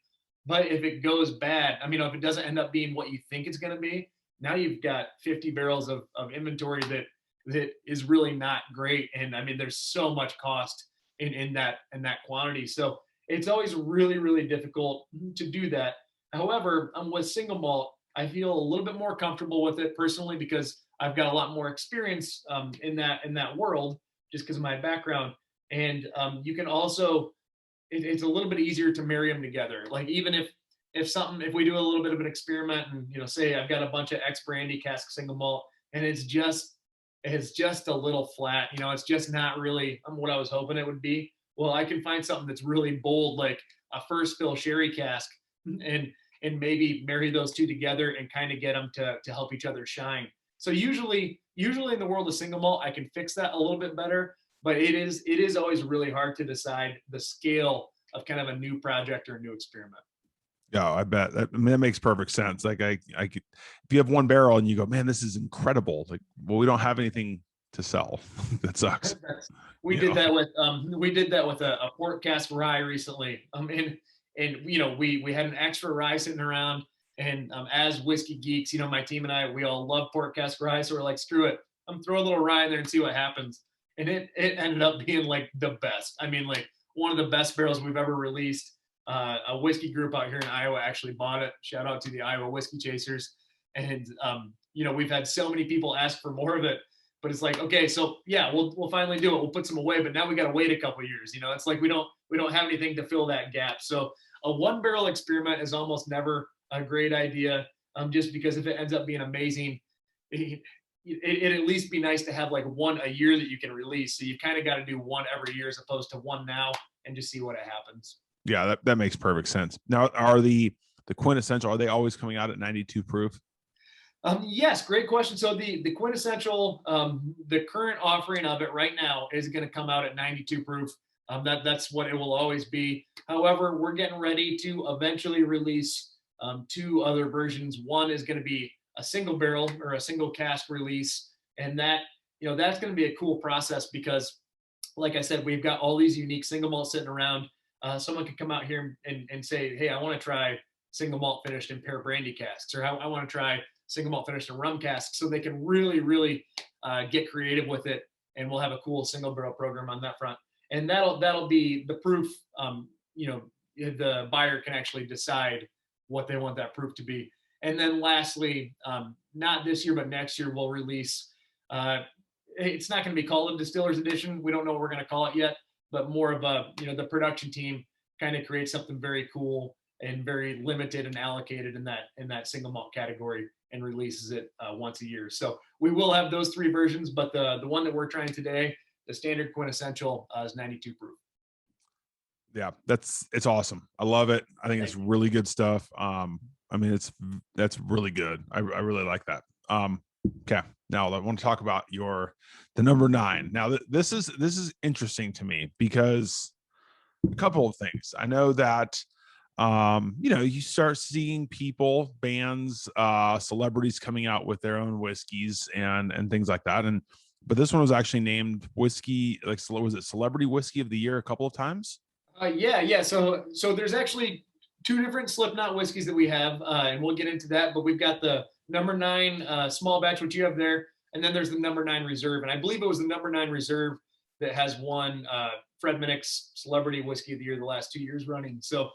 But if it goes bad, if it doesn't end up being what you think it's going to be, now you've got 50 barrels of inventory that is really not great. And there's so much cost in that quantity. So it's always really, really difficult to do that. However, with single malt, I feel a little bit more comfortable with it personally because I've got a lot more experience in that world just because of my background. And you can also, it's a little bit easier to marry them together. Like even if we do a little bit of an experiment and say I've got a bunch of ex brandy cask single malt and it's just a little flat, it's just not really what I was hoping it would be. Well, I can find something that's really bold, like a first fill sherry cask, and maybe marry those two together and kind of get them to help each other shine. So usually in the world of single malt, I can fix that a little bit better, but it is always really hard to decide the scale of kind of a new project or a new experiment. Yeah, I bet that makes perfect sense. Like I could, if you have one barrel and you go, man, this is incredible. Like, well, we don't have anything to sell. That sucks. We did that with a port cask rye recently. And we had an extra rye sitting around, and as whiskey geeks, my team and I, we all love port cask rye, so we're like, screw it, throw a little rye in there and see what happens. And it ended up being like the best. Like one of the best barrels we've ever released. A whiskey group out here in Iowa actually bought it. Shout out to the Iowa Whiskey Chasers. And we've had so many people ask for more of it, but it's like, okay, so yeah, we'll finally do it. We'll put some away, but now we got to wait a couple of years. It's like we don't have anything to fill that gap. So a one barrel experiment is almost never a great idea, just because if it ends up being amazing, it'd at least be nice to have like one a year that you can release. So you kind of got to do one every year as opposed to one now and just see what happens. Yeah, that makes perfect sense. Now, are the QuintEssential, are they always coming out at 92 proof? Yes, great question. So the QuintEssential, the current offering of it right now is going to come out at 92 proof. That's what it will always be. However, we're getting ready to eventually release two other versions. One is going to be a single barrel or a single cask release, and that's going to be a cool process because, like I said, we've got all these unique single malts sitting around. Someone could come out here and say, hey, I want to try single malt finished in pear brandy casks, or I want to try single malt finished in rum casks. So they can really, really get creative with it, and we'll have a cool single barrel program on that front. And that'll be the proof. The buyer can actually decide what they want that proof to be. And then lastly, not this year, but next year, we'll release, it's not going to be called a distiller's edition. We don't know what we're going to call it yet, but more of the production team kind of creates something very cool and very limited and allocated in that single malt category and releases it once a year. So we will have those three versions, but the one that we're trying today, the standard QuintEssential, is 92 proof. Yeah, it's awesome. I love it. I think it's really good stuff. That's really good. I really like that. Okay. Now I want to talk about the number 9. Now this is interesting to me because a couple of things. I know that you start seeing people, bands, celebrities coming out with their own whiskeys and things like that. And but this one was actually named whiskey, like, was it celebrity whiskey of the year a couple of times? Yeah. So there's actually two different Slipknot whiskeys that we have, and we'll get into that. But we've got the number 9 small batch, which you have there, and then there's the number 9 reserve. And I believe it was the number 9 reserve that has won Fred Minnick's Celebrity Whiskey of the Year the last 2 years running. So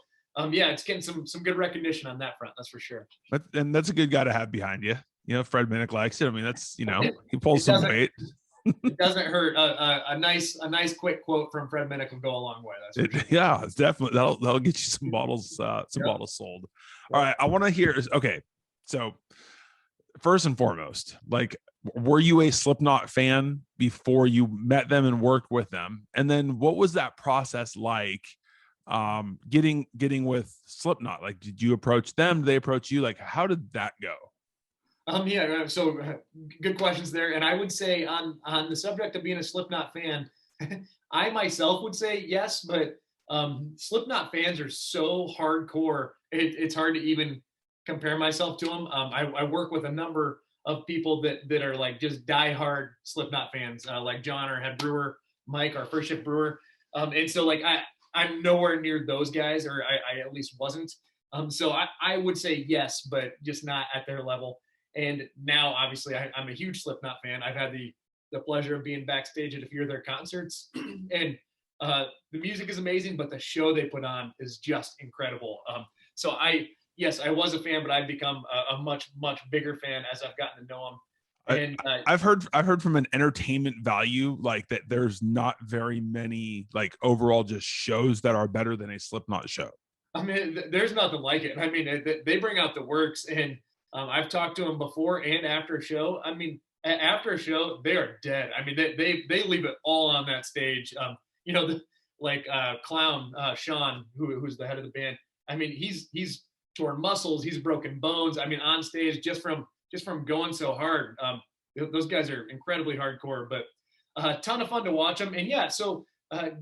yeah, it's getting some good recognition on that front. That's for sure. And that's a good guy to have behind you. Fred Minnick likes it. I mean, that's, he pulls It some doesn't weight. it doesn't hurt. A nice quick quote from Fred Minnick will go a long way. That's for sure. Yeah, it's definitely that'll get you some bottles, bottles sold. All right, I want to hear. Okay, so first and foremost, like, were you a Slipknot fan before you met them and worked with them? And then what was that process like, getting with Slipknot? Like, did you approach them? Did they approach you? Like, how did that go? Yeah, so good questions there. And I would say on the subject of being a Slipknot fan, I myself would say yes, but Slipknot fans are so hardcore, it's hard to even compare myself to them. I work with a number of people that are like just diehard Slipknot fans, like John, our head brewer, Mike, our first shift brewer. And so like I'm nowhere near those guys, or I at least wasn't. So I would say yes, but just not at their level. And now, obviously, I'm a huge Slipknot fan. I've had the pleasure of being backstage at a few of their concerts, and the music is amazing, but the show they put on is just incredible. So yes, I was a fan, but I've become a much bigger fan as I've gotten to know them. And I've heard from an entertainment value, like, that there's not very many, like, overall just shows that are better than a Slipknot show. I mean, there's nothing like it. I mean, they bring out the works, and I've talked to them before and after a show. I mean, after a show, they are dead. I mean, they leave it all on that stage. Clown Sean, who's the head of the band. I mean, he's torn muscles, he's broken bones. I mean, on stage just from going so hard. Those guys are incredibly hardcore, but a ton of fun to watch them. And yeah, so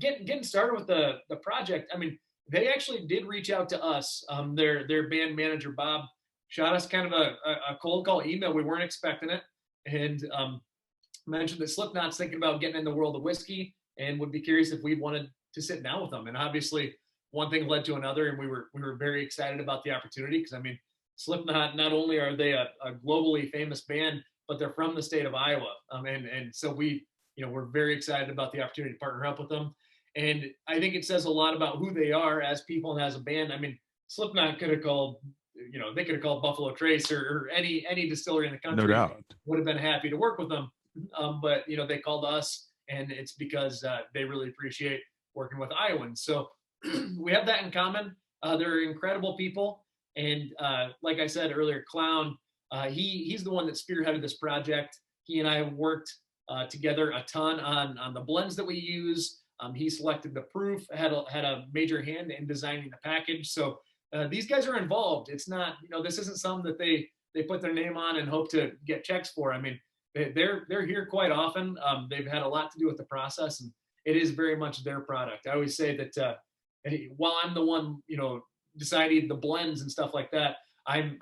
getting started with the project. I mean, they actually did reach out to us. Their band manager Bob shot us kind of a cold call email. We weren't expecting it, and mentioned that Slipknot's thinking about getting in the world of whiskey and would be curious if we wanted to sit down with them. And obviously, one thing led to another, and we were very excited about the opportunity, because I mean, Slipknot, not only are they a globally famous band, but they're from the state of Iowa, and so we're very excited about the opportunity to partner up with them. And I think it says a lot about who they are as people and as a band. I mean, Slipknot could have called. They could have called Buffalo Trace or any distillery in the country. No doubt. Would have been happy to work with them. But they called us, and it's because they really appreciate working with Iowans. So we have that in common. They're incredible people. And like I said earlier, Clown, he's the one that spearheaded this project. He and I have worked together a ton on the blends that we use. He selected the proof, had a major hand in designing the package. So these guys are involved. It's not, this isn't something that they put their name on and hope to get checks for. I mean, they're here quite often. They've had a lot to do with the process, and it is very much their product. I always say that while I'm the one, deciding the blends and stuff like that, I'm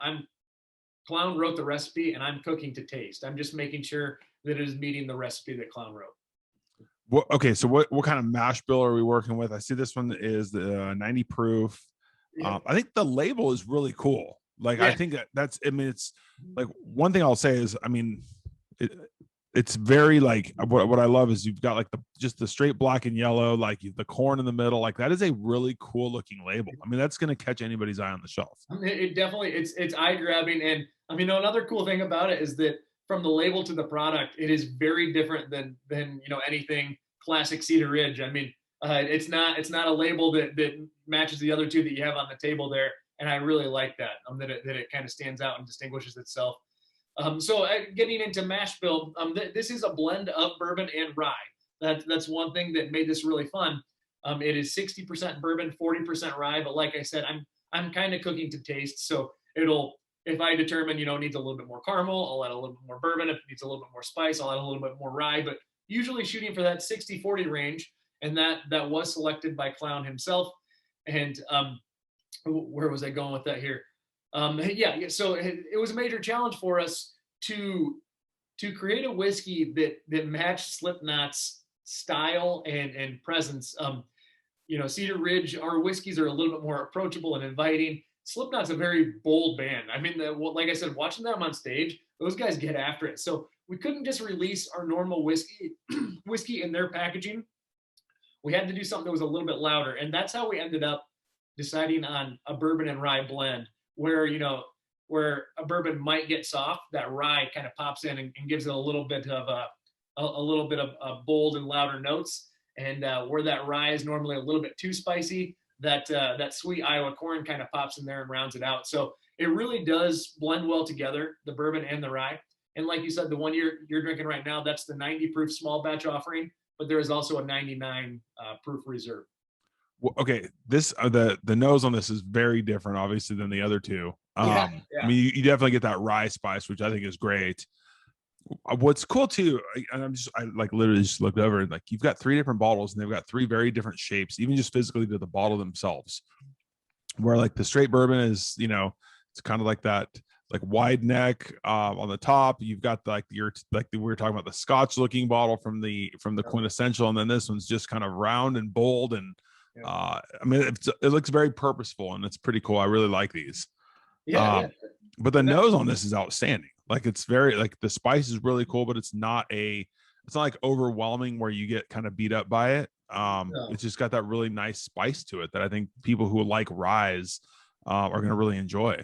Clown wrote the recipe, and I'm cooking to taste. I'm just making sure that it is meeting the recipe that Clown wrote. Okay, so what kind of mash bill are we working with? I see this one is the 90 proof. Yeah. I think the label is really cool. Like, yeah. I think that's, I mean, it's like, one thing I'll say is, I mean, it's very, like, what I love is you've got like just the straight black and yellow, like the corn in the middle. Like, that is a really cool looking label. I mean, that's going to catch anybody's eye on the shelf. I mean, it definitely, it's eye grabbing. And I mean, another cool thing about it is that from the label to the product, it is very different than anything classic Cedar Ridge. I mean, it's not a label that matches the other two that you have on the table there, and I really like that. That it kind of stands out and distinguishes itself. So getting into mash bill, this is a blend of bourbon and rye. That's one thing that made this really fun. It is 60% bourbon, 40% rye, but like I said, I'm kind of cooking to taste. So if I determine needs a little bit more caramel, I'll add a little bit more bourbon. If it needs a little bit more spice, I'll add a little bit more rye. But usually shooting for that 60-40 range. And that was selected by Clown himself. And where was I going with that here? So it was a major challenge for us to to create a whiskey that matched Slipknot's style and presence. Cedar Ridge, our whiskeys are a little bit more approachable and inviting. Slipknot's a very bold band. I mean, like I said, watching them on stage, those guys get after it. So we couldn't just release our normal whiskey in their packaging. We had to do something that was a little bit louder, and that's how we ended up deciding on a bourbon and rye blend, where a bourbon might get soft, that rye kind of pops in and gives it a little bit of bold and louder notes, and where that rye is normally a little bit too spicy, that sweet Iowa corn kind of pops in there and rounds it out. So it really does blend well together, the bourbon and the rye. And like you said, the one you're drinking right now, that's the 90 proof small batch offering, but there is also a 99 proof reserve. Well, okay, this the nose on this is very different, obviously, than the other two. Yeah. I mean, you definitely get that rye spice, which I think is great. What's cool too, and I like literally just looked over and like you've got 3 different bottles and they've got 3 very different shapes, even just physically to the bottle themselves. Where like the straight bourbon is, it's kind of like that like wide neck on the top. You've got we were talking about the Scotch looking bottle from the QuintEssential, and then this one's just kind of round and bold and I mean it looks very purposeful and it's pretty cool. I really like these. But the nose on this is outstanding. Like it's very like the spice is really cool, but it's not like overwhelming where you get kind of beat up by it. It's just got that really nice spice to it that I think people who like ryes are going to really enjoy.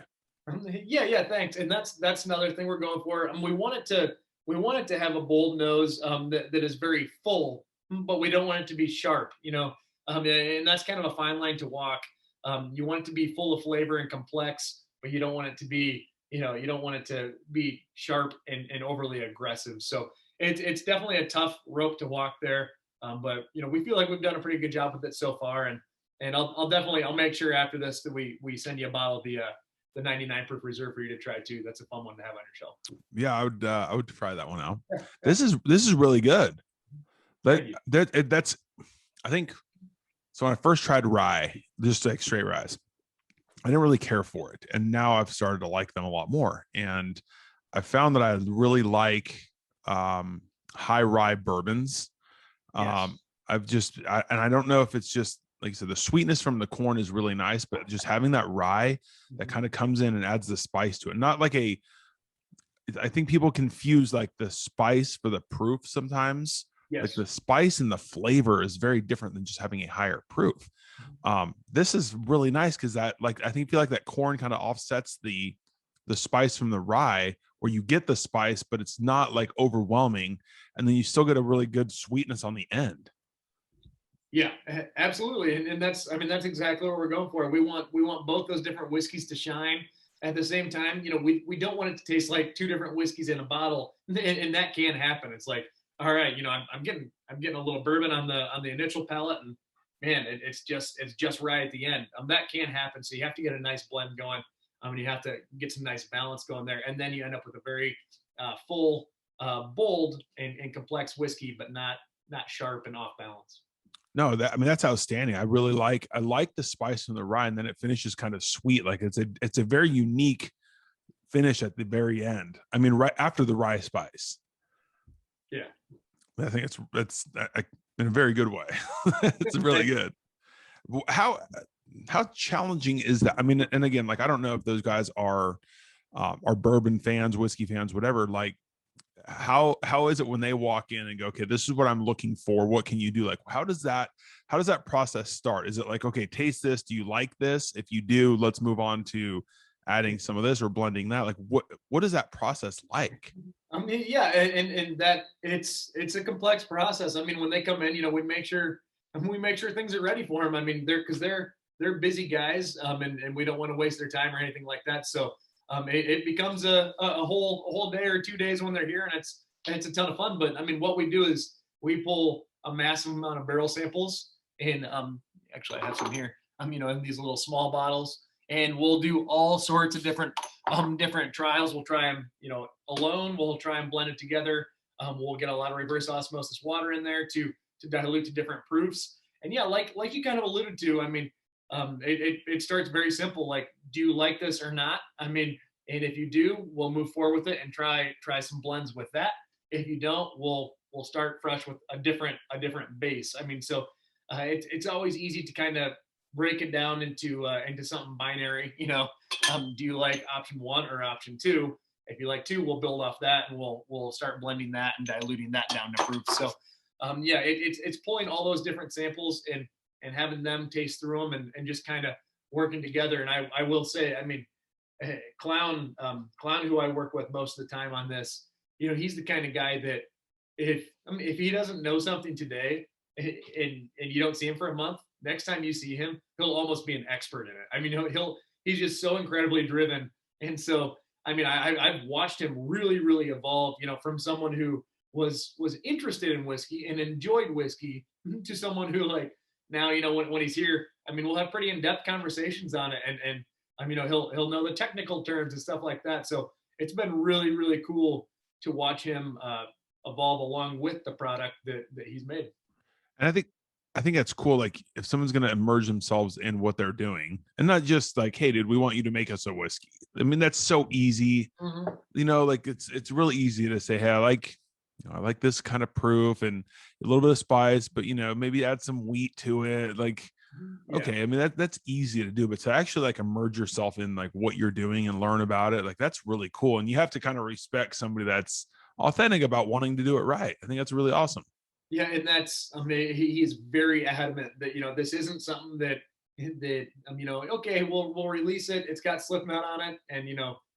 Yeah, thanks. And that's another thing we're going for. We want it to have a bold nose that is very full, but we don't want it to be sharp, and that's kind of a fine line to walk. You want it to be full of flavor and complex, but you don't want it to be, you don't want it to be sharp and overly aggressive. So it's definitely a tough rope to walk there. But we feel like we've done a pretty good job with it so far. And I'll make sure after this that we send you a bottle of the 99 proof reserve for you to try too. That's a fun one to have on your shelf. Yeah, I would try that one out. This is really good. That's I think so. When I first tried rye, just like straight rye, I didn't really care for it. And now I've started to like them a lot more. And I found that I really like high rye bourbons. Yes. I don't know if it's just, like I said, the sweetness from the corn is really nice, but just having that rye that kind of comes in and adds the spice to it. Not like I think people confuse like the spice for the proof sometimes. Yes. Like the spice and the flavor is very different than just having a higher proof. This is really nice because that, like, I feel like that corn kind of offsets the spice from the rye, where you get the spice, but it's not like overwhelming, and then you still get a really good sweetness on the end. Yeah, absolutely, and that's exactly what we're going for. We want both those different whiskeys to shine at the same time. We don't want it to taste like 2 different whiskeys in a bottle, and that can happen. It's like, all right, I'm getting a little bourbon on the initial palate, and man, it's just right at the end. That can happen. So you have to get a nice blend going. You have to get some nice balance going there, and then you end up with a very full, bold, and complex whiskey, but not sharp and off balance. No, that's outstanding. I like the spice from the rye, and then it finishes kind of sweet. Like it's a very unique finish at the very end. I mean, right after the rye spice. Yeah, I think it's in a very good way. It's really good. How challenging is that? I mean, and again, like I don't know if those guys are bourbon fans, whiskey fans, whatever. Like, how is it when they walk in and go, okay, this is what I'm looking for, what can you do? Like, how does that process start? Is it like, okay, taste this, do you like this? If you do, let's move on to adding some of this or blending that. Like, what is that process like? I mean, yeah, and that it's a complex process. I mean, when they come in, we make sure things are ready for them. I mean, they're busy guys, and we don't want to waste their time or anything like that. So it becomes a whole day or 2 days when they're here, and it's a ton of fun. But I mean, what we do is we pull a massive amount of barrel samples, and actually I have some here. In these little small bottles, and we'll do all sorts of different trials. We'll try them, alone. We'll try and blend it together. We'll get a lot of reverse osmosis water in there to dilute to different proofs. And yeah, like you kind of alluded to, I mean, it starts very simple. Like, do you like this or not? I mean, And if you do, we'll move forward with it and try some blends with that. If you don't, we'll start fresh with a different base. I mean, so it's always easy to kind of break it down into something binary. Do you like option 1 or option 2? If you like 2, we'll build off that, and we'll start blending that and diluting that down to proof. So it's pulling all those different samples and having them taste through them and just kind of working together. And I will say, I mean, Clown, who I work with most of the time on this, he's the kind of guy that if he doesn't know something today and you don't see him for a month, next time you see him, he'll almost be an expert in it. I mean, he's just so incredibly driven. And so, I mean, I've watched him really evolve, from someone who was interested in whiskey and enjoyed whiskey to someone who, like, now, when he's here, I mean, we'll have pretty in-depth conversations on it. And I mean, he'll know the technical terms and stuff like that. So it's been really cool to watch him evolve along with the product that he's made. And I think that's cool. Like, if someone's going to immerse themselves in what they're doing and not just like, hey, dude, we want you to make us a whiskey. I mean, that's so easy. Like it's really easy to say, hey, I like this kind of proof and a little bit of spice, but maybe add some wheat to it. Like, okay, I mean, that's easy to do, but to actually like immerse yourself in like what you're doing and learn about it, like that's really cool. And you have to kind of respect somebody that's authentic about wanting to do it right. I think that's really awesome. Yeah, and that's, I mean, he's very adamant that this isn't something that okay, we'll release it. It's got Slipknot on it, and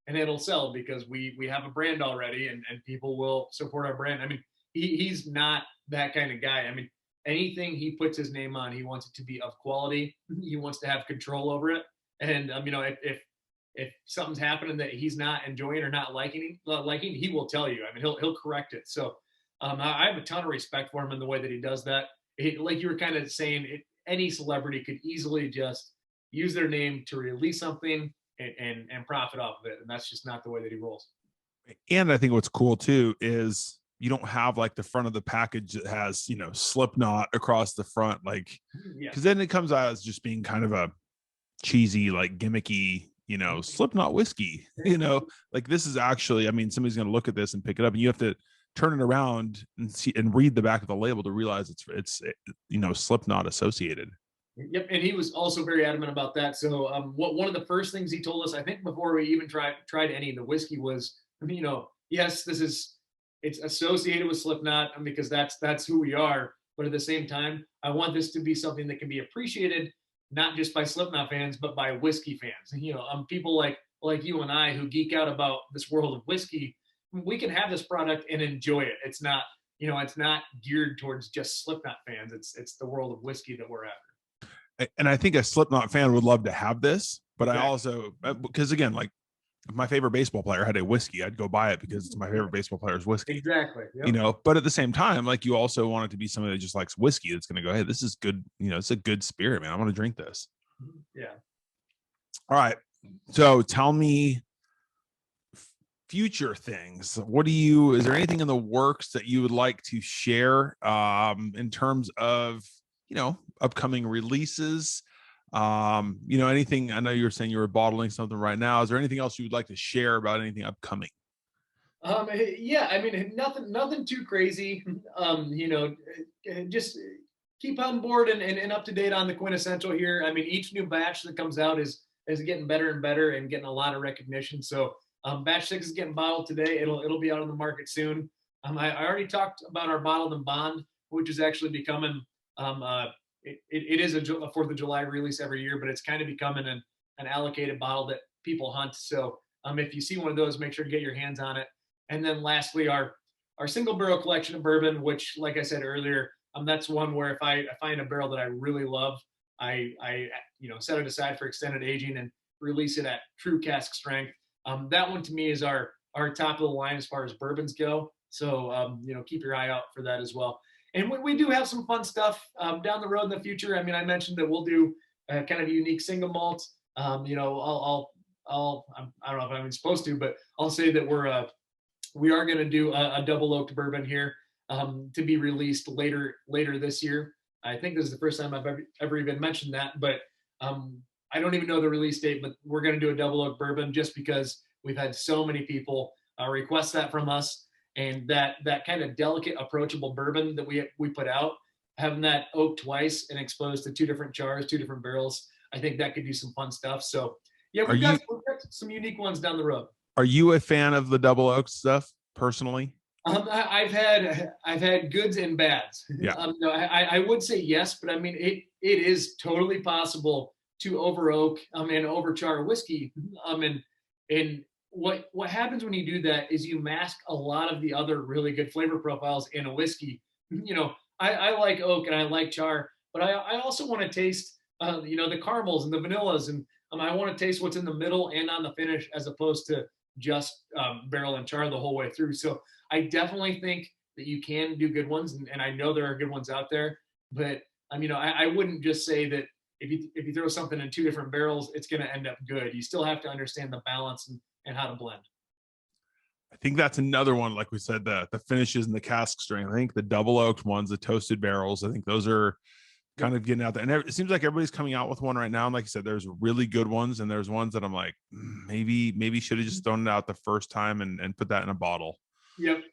and it'll sell because we have a brand already, and people will support our brand. I mean, he's not that kind of guy. I mean, anything he puts his name on, he wants it to be of quality. He wants to have control over it. And if something's happening that he's not enjoying or not liking, he will tell you. I mean, he'll correct it. So I have a ton of respect for him in the way that he does that. Like you were kind of saying, any celebrity could easily just use their name to release something and profit off of it. And that's just not the way that he rolls. And I think what's cool too is you don't have like the front of the package that has, Slipknot across the front, like, because then it comes out as just being kind of a cheesy, like gimmicky, Slipknot whiskey, like this is actually, I mean, somebody's going to look at this and pick it up, and you have to turn it around and see and read the back of the label to realize it's Slipknot associated. Yep, and he was also very adamant about that. So one of the first things he told us, I think before we even tried any of the whiskey, was, yes, it's associated with Slipknot because that's who we are, but at the same time, I want this to be something that can be appreciated not just by Slipknot fans, but by whiskey fans. People like you and I who geek out about this world of whiskey. We can have this product and enjoy it. It's not, it's not geared towards just Slipknot fans. It's the world of whiskey that we're after. And I think a Slipknot fan would love to have this, but I also, because again, like if my favorite baseball player had a whiskey, I'd go buy it because it's my favorite baseball player's whiskey. Exactly. Yep. But at the same time, like you also want it to be somebody that just likes whiskey. That's going to go, hey, this is good. It's a good spirit, man. I want to drink this. Yeah. All right. So tell me future things. Is there anything in the works that you would like to share in terms of, upcoming releases? Anything? I know you were saying you were bottling something right now. Is there anything else you would like to share about anything upcoming? Yeah, I mean, nothing too crazy. Just keep on board and up to date on the QuintEssential here. I mean, each new batch that comes out is getting better and better and getting a lot of recognition. So batch 6 is getting bottled today. It'll be out on the market soon. I already talked about our bottled and bond, which is actually becoming it is a 4th of July release every year, but it's kind of becoming an allocated bottle that people hunt. So if you see one of those, make sure to get your hands on it. And then lastly, our single barrel collection of bourbon, which, like I said earlier, that's one where if I find a barrel that I really love, I set it aside for extended aging and release it at true cask strength. That one to me is our top of the line as far as bourbons go. So keep your eye out for that as well. And we do have some fun stuff down the road in the future. I mean, I mentioned that we'll do kind of a unique single malt. I don't know if I'm even supposed to, but I'll say that we are going to do a double oaked bourbon here to be released later this year. I think this is the first time I've ever even mentioned that, but I don't even know the release date. But we're going to do a double oak bourbon just because We've had so many people request that from us, and that kind of delicate, approachable bourbon that we put out, having that oak twice and exposed to two different chars, two different barrels, I think that could do some fun stuff. So yeah, Are we've got some unique ones down the road. you a fan of the double oak stuff personally? I've had goods and bads. Yeah. No, I would say yes, but I mean it is totally possible to over oak and overchar whiskey. And what happens when you do that is you mask a lot of the other really good flavor profiles in a whiskey. I like oak and I like char, but I also want to taste the caramels and the vanillas, and I want to taste what's in the middle and on the finish, as opposed to just barrel and char the whole way through. So I definitely think that you can do good ones, and I know there are good ones out there. But I wouldn't just say that if you throw something in two different barrels, it's going to end up good. You still have to understand the balance and how to blend. I think that's another one, like we said, the finishes and the cask strength. I think the double oaked ones, the toasted barrels, I think those are kind of getting out there. And it seems like everybody's coming out with one right now. And like I said, there's really good ones, and there's ones that I'm like, maybe should have just thrown it out the first time and put that in a bottle. Yep,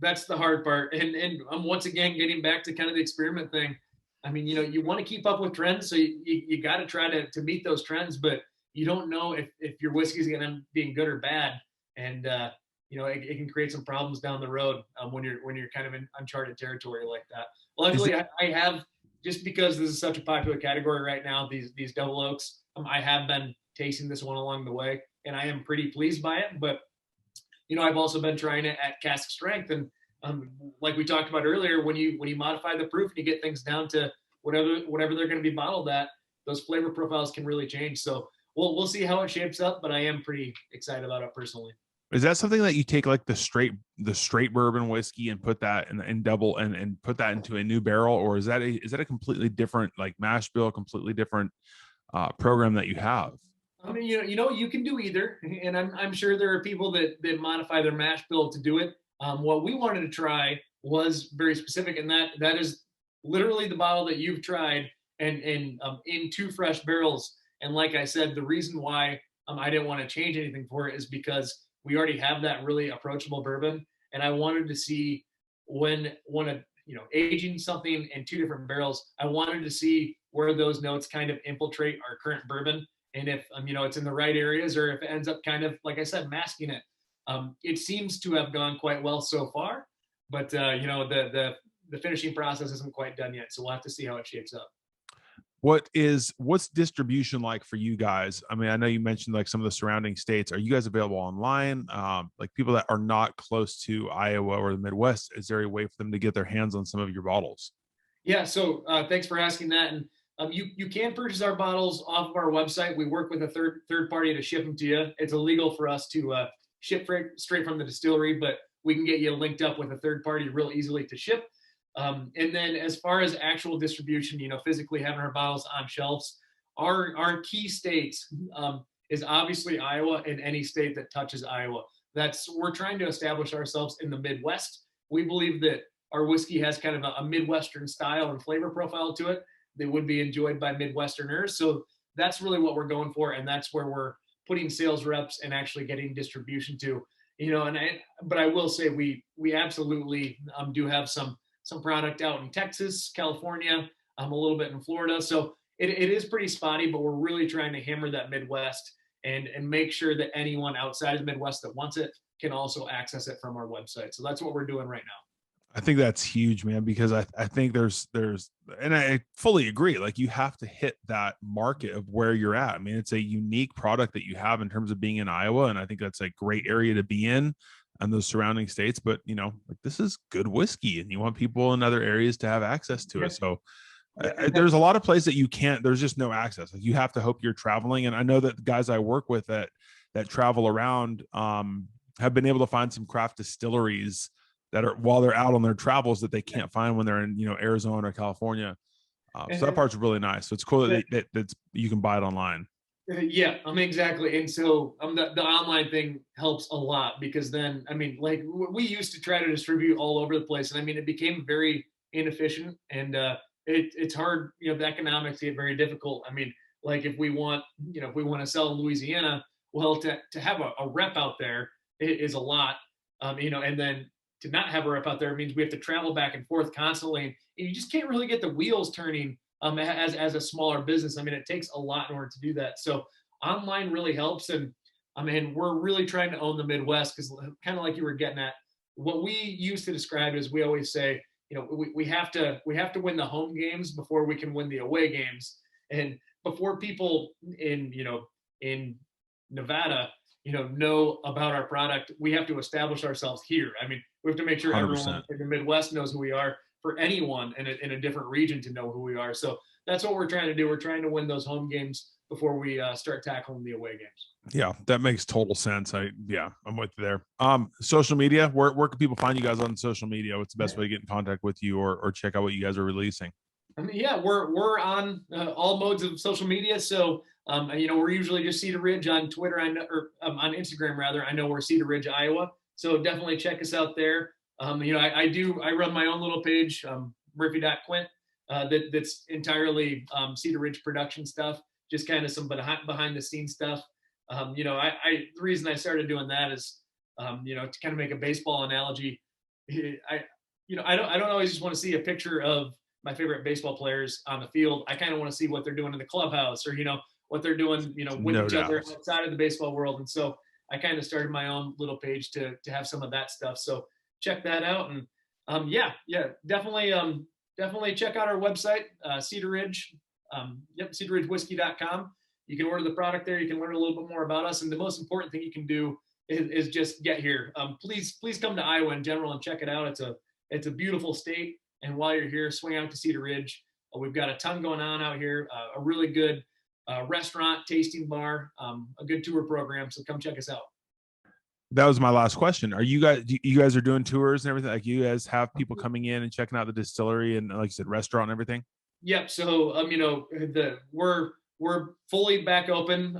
that's the hard part. And I'm once again getting back to kind of the experiment thing. I mean, you want to keep up with trends, so you got to try to meet those trends, but you don't know if your whiskey's going to end up being good or bad. And it can create some problems down the road when you're kind of in uncharted territory like that. Luckily, I have, just because this is such a popular category right now, these double oaks, I have been tasting this one along the way, and I am pretty pleased by it. But I've also been trying it at cask strength, and like we talked about earlier, when you modify the proof and you get things down to whatever they're going to be bottled at, those flavor profiles can really change. So we'll see how it shapes up, but I am pretty excited about it personally. Is that something that you take like the straight bourbon whiskey and put that in double and put that into a new barrel, or is that a completely different, like, mash bill, completely different program that you have? I mean, you can do either, and I'm sure there are people that modify their mash bill to do it. What we wanted to try was very specific, and that is literally the bottle that you've tried, and in two fresh barrels. And like I said, the reason why I didn't want to change anything for it is because we already have that really approachable bourbon, and I wanted to see when aging something in two different barrels, I wanted to see where those notes kind of infiltrate our current bourbon, and if it's in the right areas, or if it ends up kind of, like I said, masking it. It seems to have gone quite well so far, but the finishing process isn't quite done yet, so we'll have to see how it shapes up. What's distribution like for you guys? I mean, I know you mentioned like some of the surrounding states. Are you guys available online? Like people that are not close to Iowa or the Midwest, is there a way for them to get their hands on some of your bottles? Yeah, so thanks for asking that. And you can purchase our bottles off of our website. We work with a third party to ship them to you. It's illegal for us to ship straight from the distillery, but we can get you linked up with a third party real easily to ship. And then as far as actual distribution, physically having our bottles on shelves, our key states is obviously Iowa, and any state that touches Iowa. We're trying to establish ourselves in the Midwest. We believe that our whiskey has kind of a Midwestern style and flavor profile to it that would be enjoyed by Midwesterners. So that's really what we're going for, and that's where we're putting sales reps and actually getting distribution to. But I will say we absolutely do have some product out in Texas, California, a little bit in Florida. So it is pretty spotty, but we're really trying to hammer that Midwest and make sure that anyone outside of the Midwest that wants it can also access it from our website. So that's what we're doing right now. I think that's huge, man, because I think there's, and I fully agree. Like, you have to hit that market of where you're at. I mean, it's a unique product that you have in terms of being in Iowa. And I think that's a great area to be in and those surrounding states. But, like, this is good whiskey, and you want people in other areas to have access to it. So there's a lot of places that there's just no access. Like, you have to hope you're traveling. And I know that the guys I work with that travel around have been able to find some craft distilleries that are, while they're out on their travels, that they can't find when they're in, Arizona or California. So that part's really nice. So it's cool that you can buy it online. Yeah, exactly. And so the online thing helps a lot, because then, like, we used to try to distribute all over the place. And it became very inefficient, and it's hard, the economics get very difficult. Like, if we want to sell in Louisiana, Well, to have a rep out there is a lot, and then to not have a rep out there means we have to travel back and forth constantly, and you just can't really get the wheels turning as a smaller business. I mean, it takes a lot in order to do that. So online really helps, and I mean, we're really trying to own the Midwest because kind of like you were getting at, what we use to describe is we always say, we have to win the home games before we can win the away games, and before people in Nevada, know about our product, we have to establish ourselves here. I mean, we have to make sure everyone 100%. in the Midwest knows who we are, for anyone in a different region to know who we are. So that's what we're trying to do. We're trying to win those home games before we start tackling the away games. Yeah, that makes total sense. I'm with you there. Social media, where can people find you guys on social media? What's the best way to get in contact with you or check out what you guys are releasing? I mean, yeah, we're on all modes of social media. So, we're usually just Cedar Ridge on Twitter, or on Instagram rather. I know we're Cedar Ridge, Iowa. So definitely check us out there. I run my own little page, Murphy.Quint, that's entirely Cedar Ridge production stuff, just kind of some behind the scenes stuff. The reason I started doing that is, to kind of make a baseball analogy. I don't always just want to see a picture of my favorite baseball players on the field. I kind of want to see what they're doing in the clubhouse, or what they're doing, with No each other doubt. outside of the baseball world. And so I kind of started my own little page to have some of that stuff. So check that out. And definitely check out our website, Cedar Ridge. CedarRidgeWhiskey.com. You can order the product there. You can learn a little bit more about us. And the most important thing you can do is just get here. Please come to Iowa in general and check it out. It's a beautiful state. And while you're here, swing out to Cedar Ridge. We've got a ton going on out here. A really good restaurant, tasting bar, a good tour program. So come check us out. That was my last question. You guys are doing tours and everything? Like, you guys have people coming in and checking out the distillery and, like you said, restaurant and everything? Yep. So we're fully back open,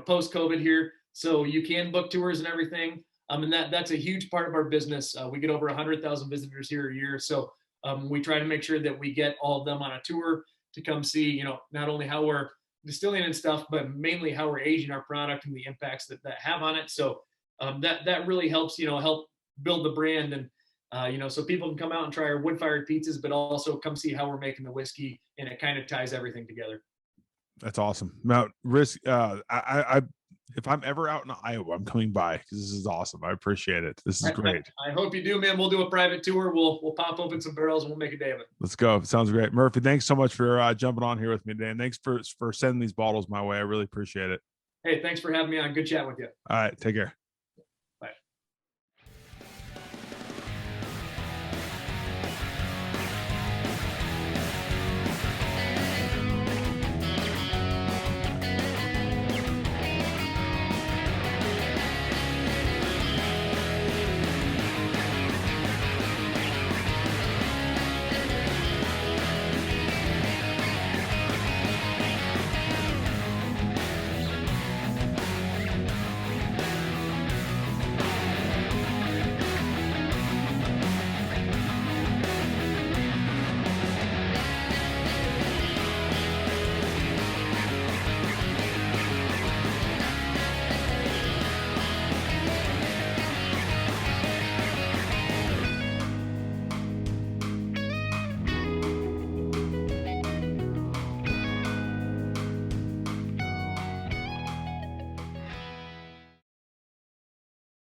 post COVID here. So you can book tours and everything. And that's a huge part of our business. We get over 100,000 visitors here a year. So we try to make sure that we get all of them on a tour to come see, not only how we're distilling and stuff, but mainly how we're aging our product and the impacts that have on it. So that really helps, help build the brand, and so people can come out and try our wood-fired pizzas, but also come see how we're making the whiskey, and it kind of ties everything together. That's awesome. Now, if I'm ever out in Iowa, I'm coming by because this is awesome. I appreciate it. This is great. I hope you do, man. We'll do a private tour. We'll pop open some barrels and we'll make a day of it. Let's go. Sounds great. Murphy, thanks so much for jumping on here with me today. And thanks for sending these bottles my way. I really appreciate it. Hey, thanks for having me on. Good chat with you. All right. Take care.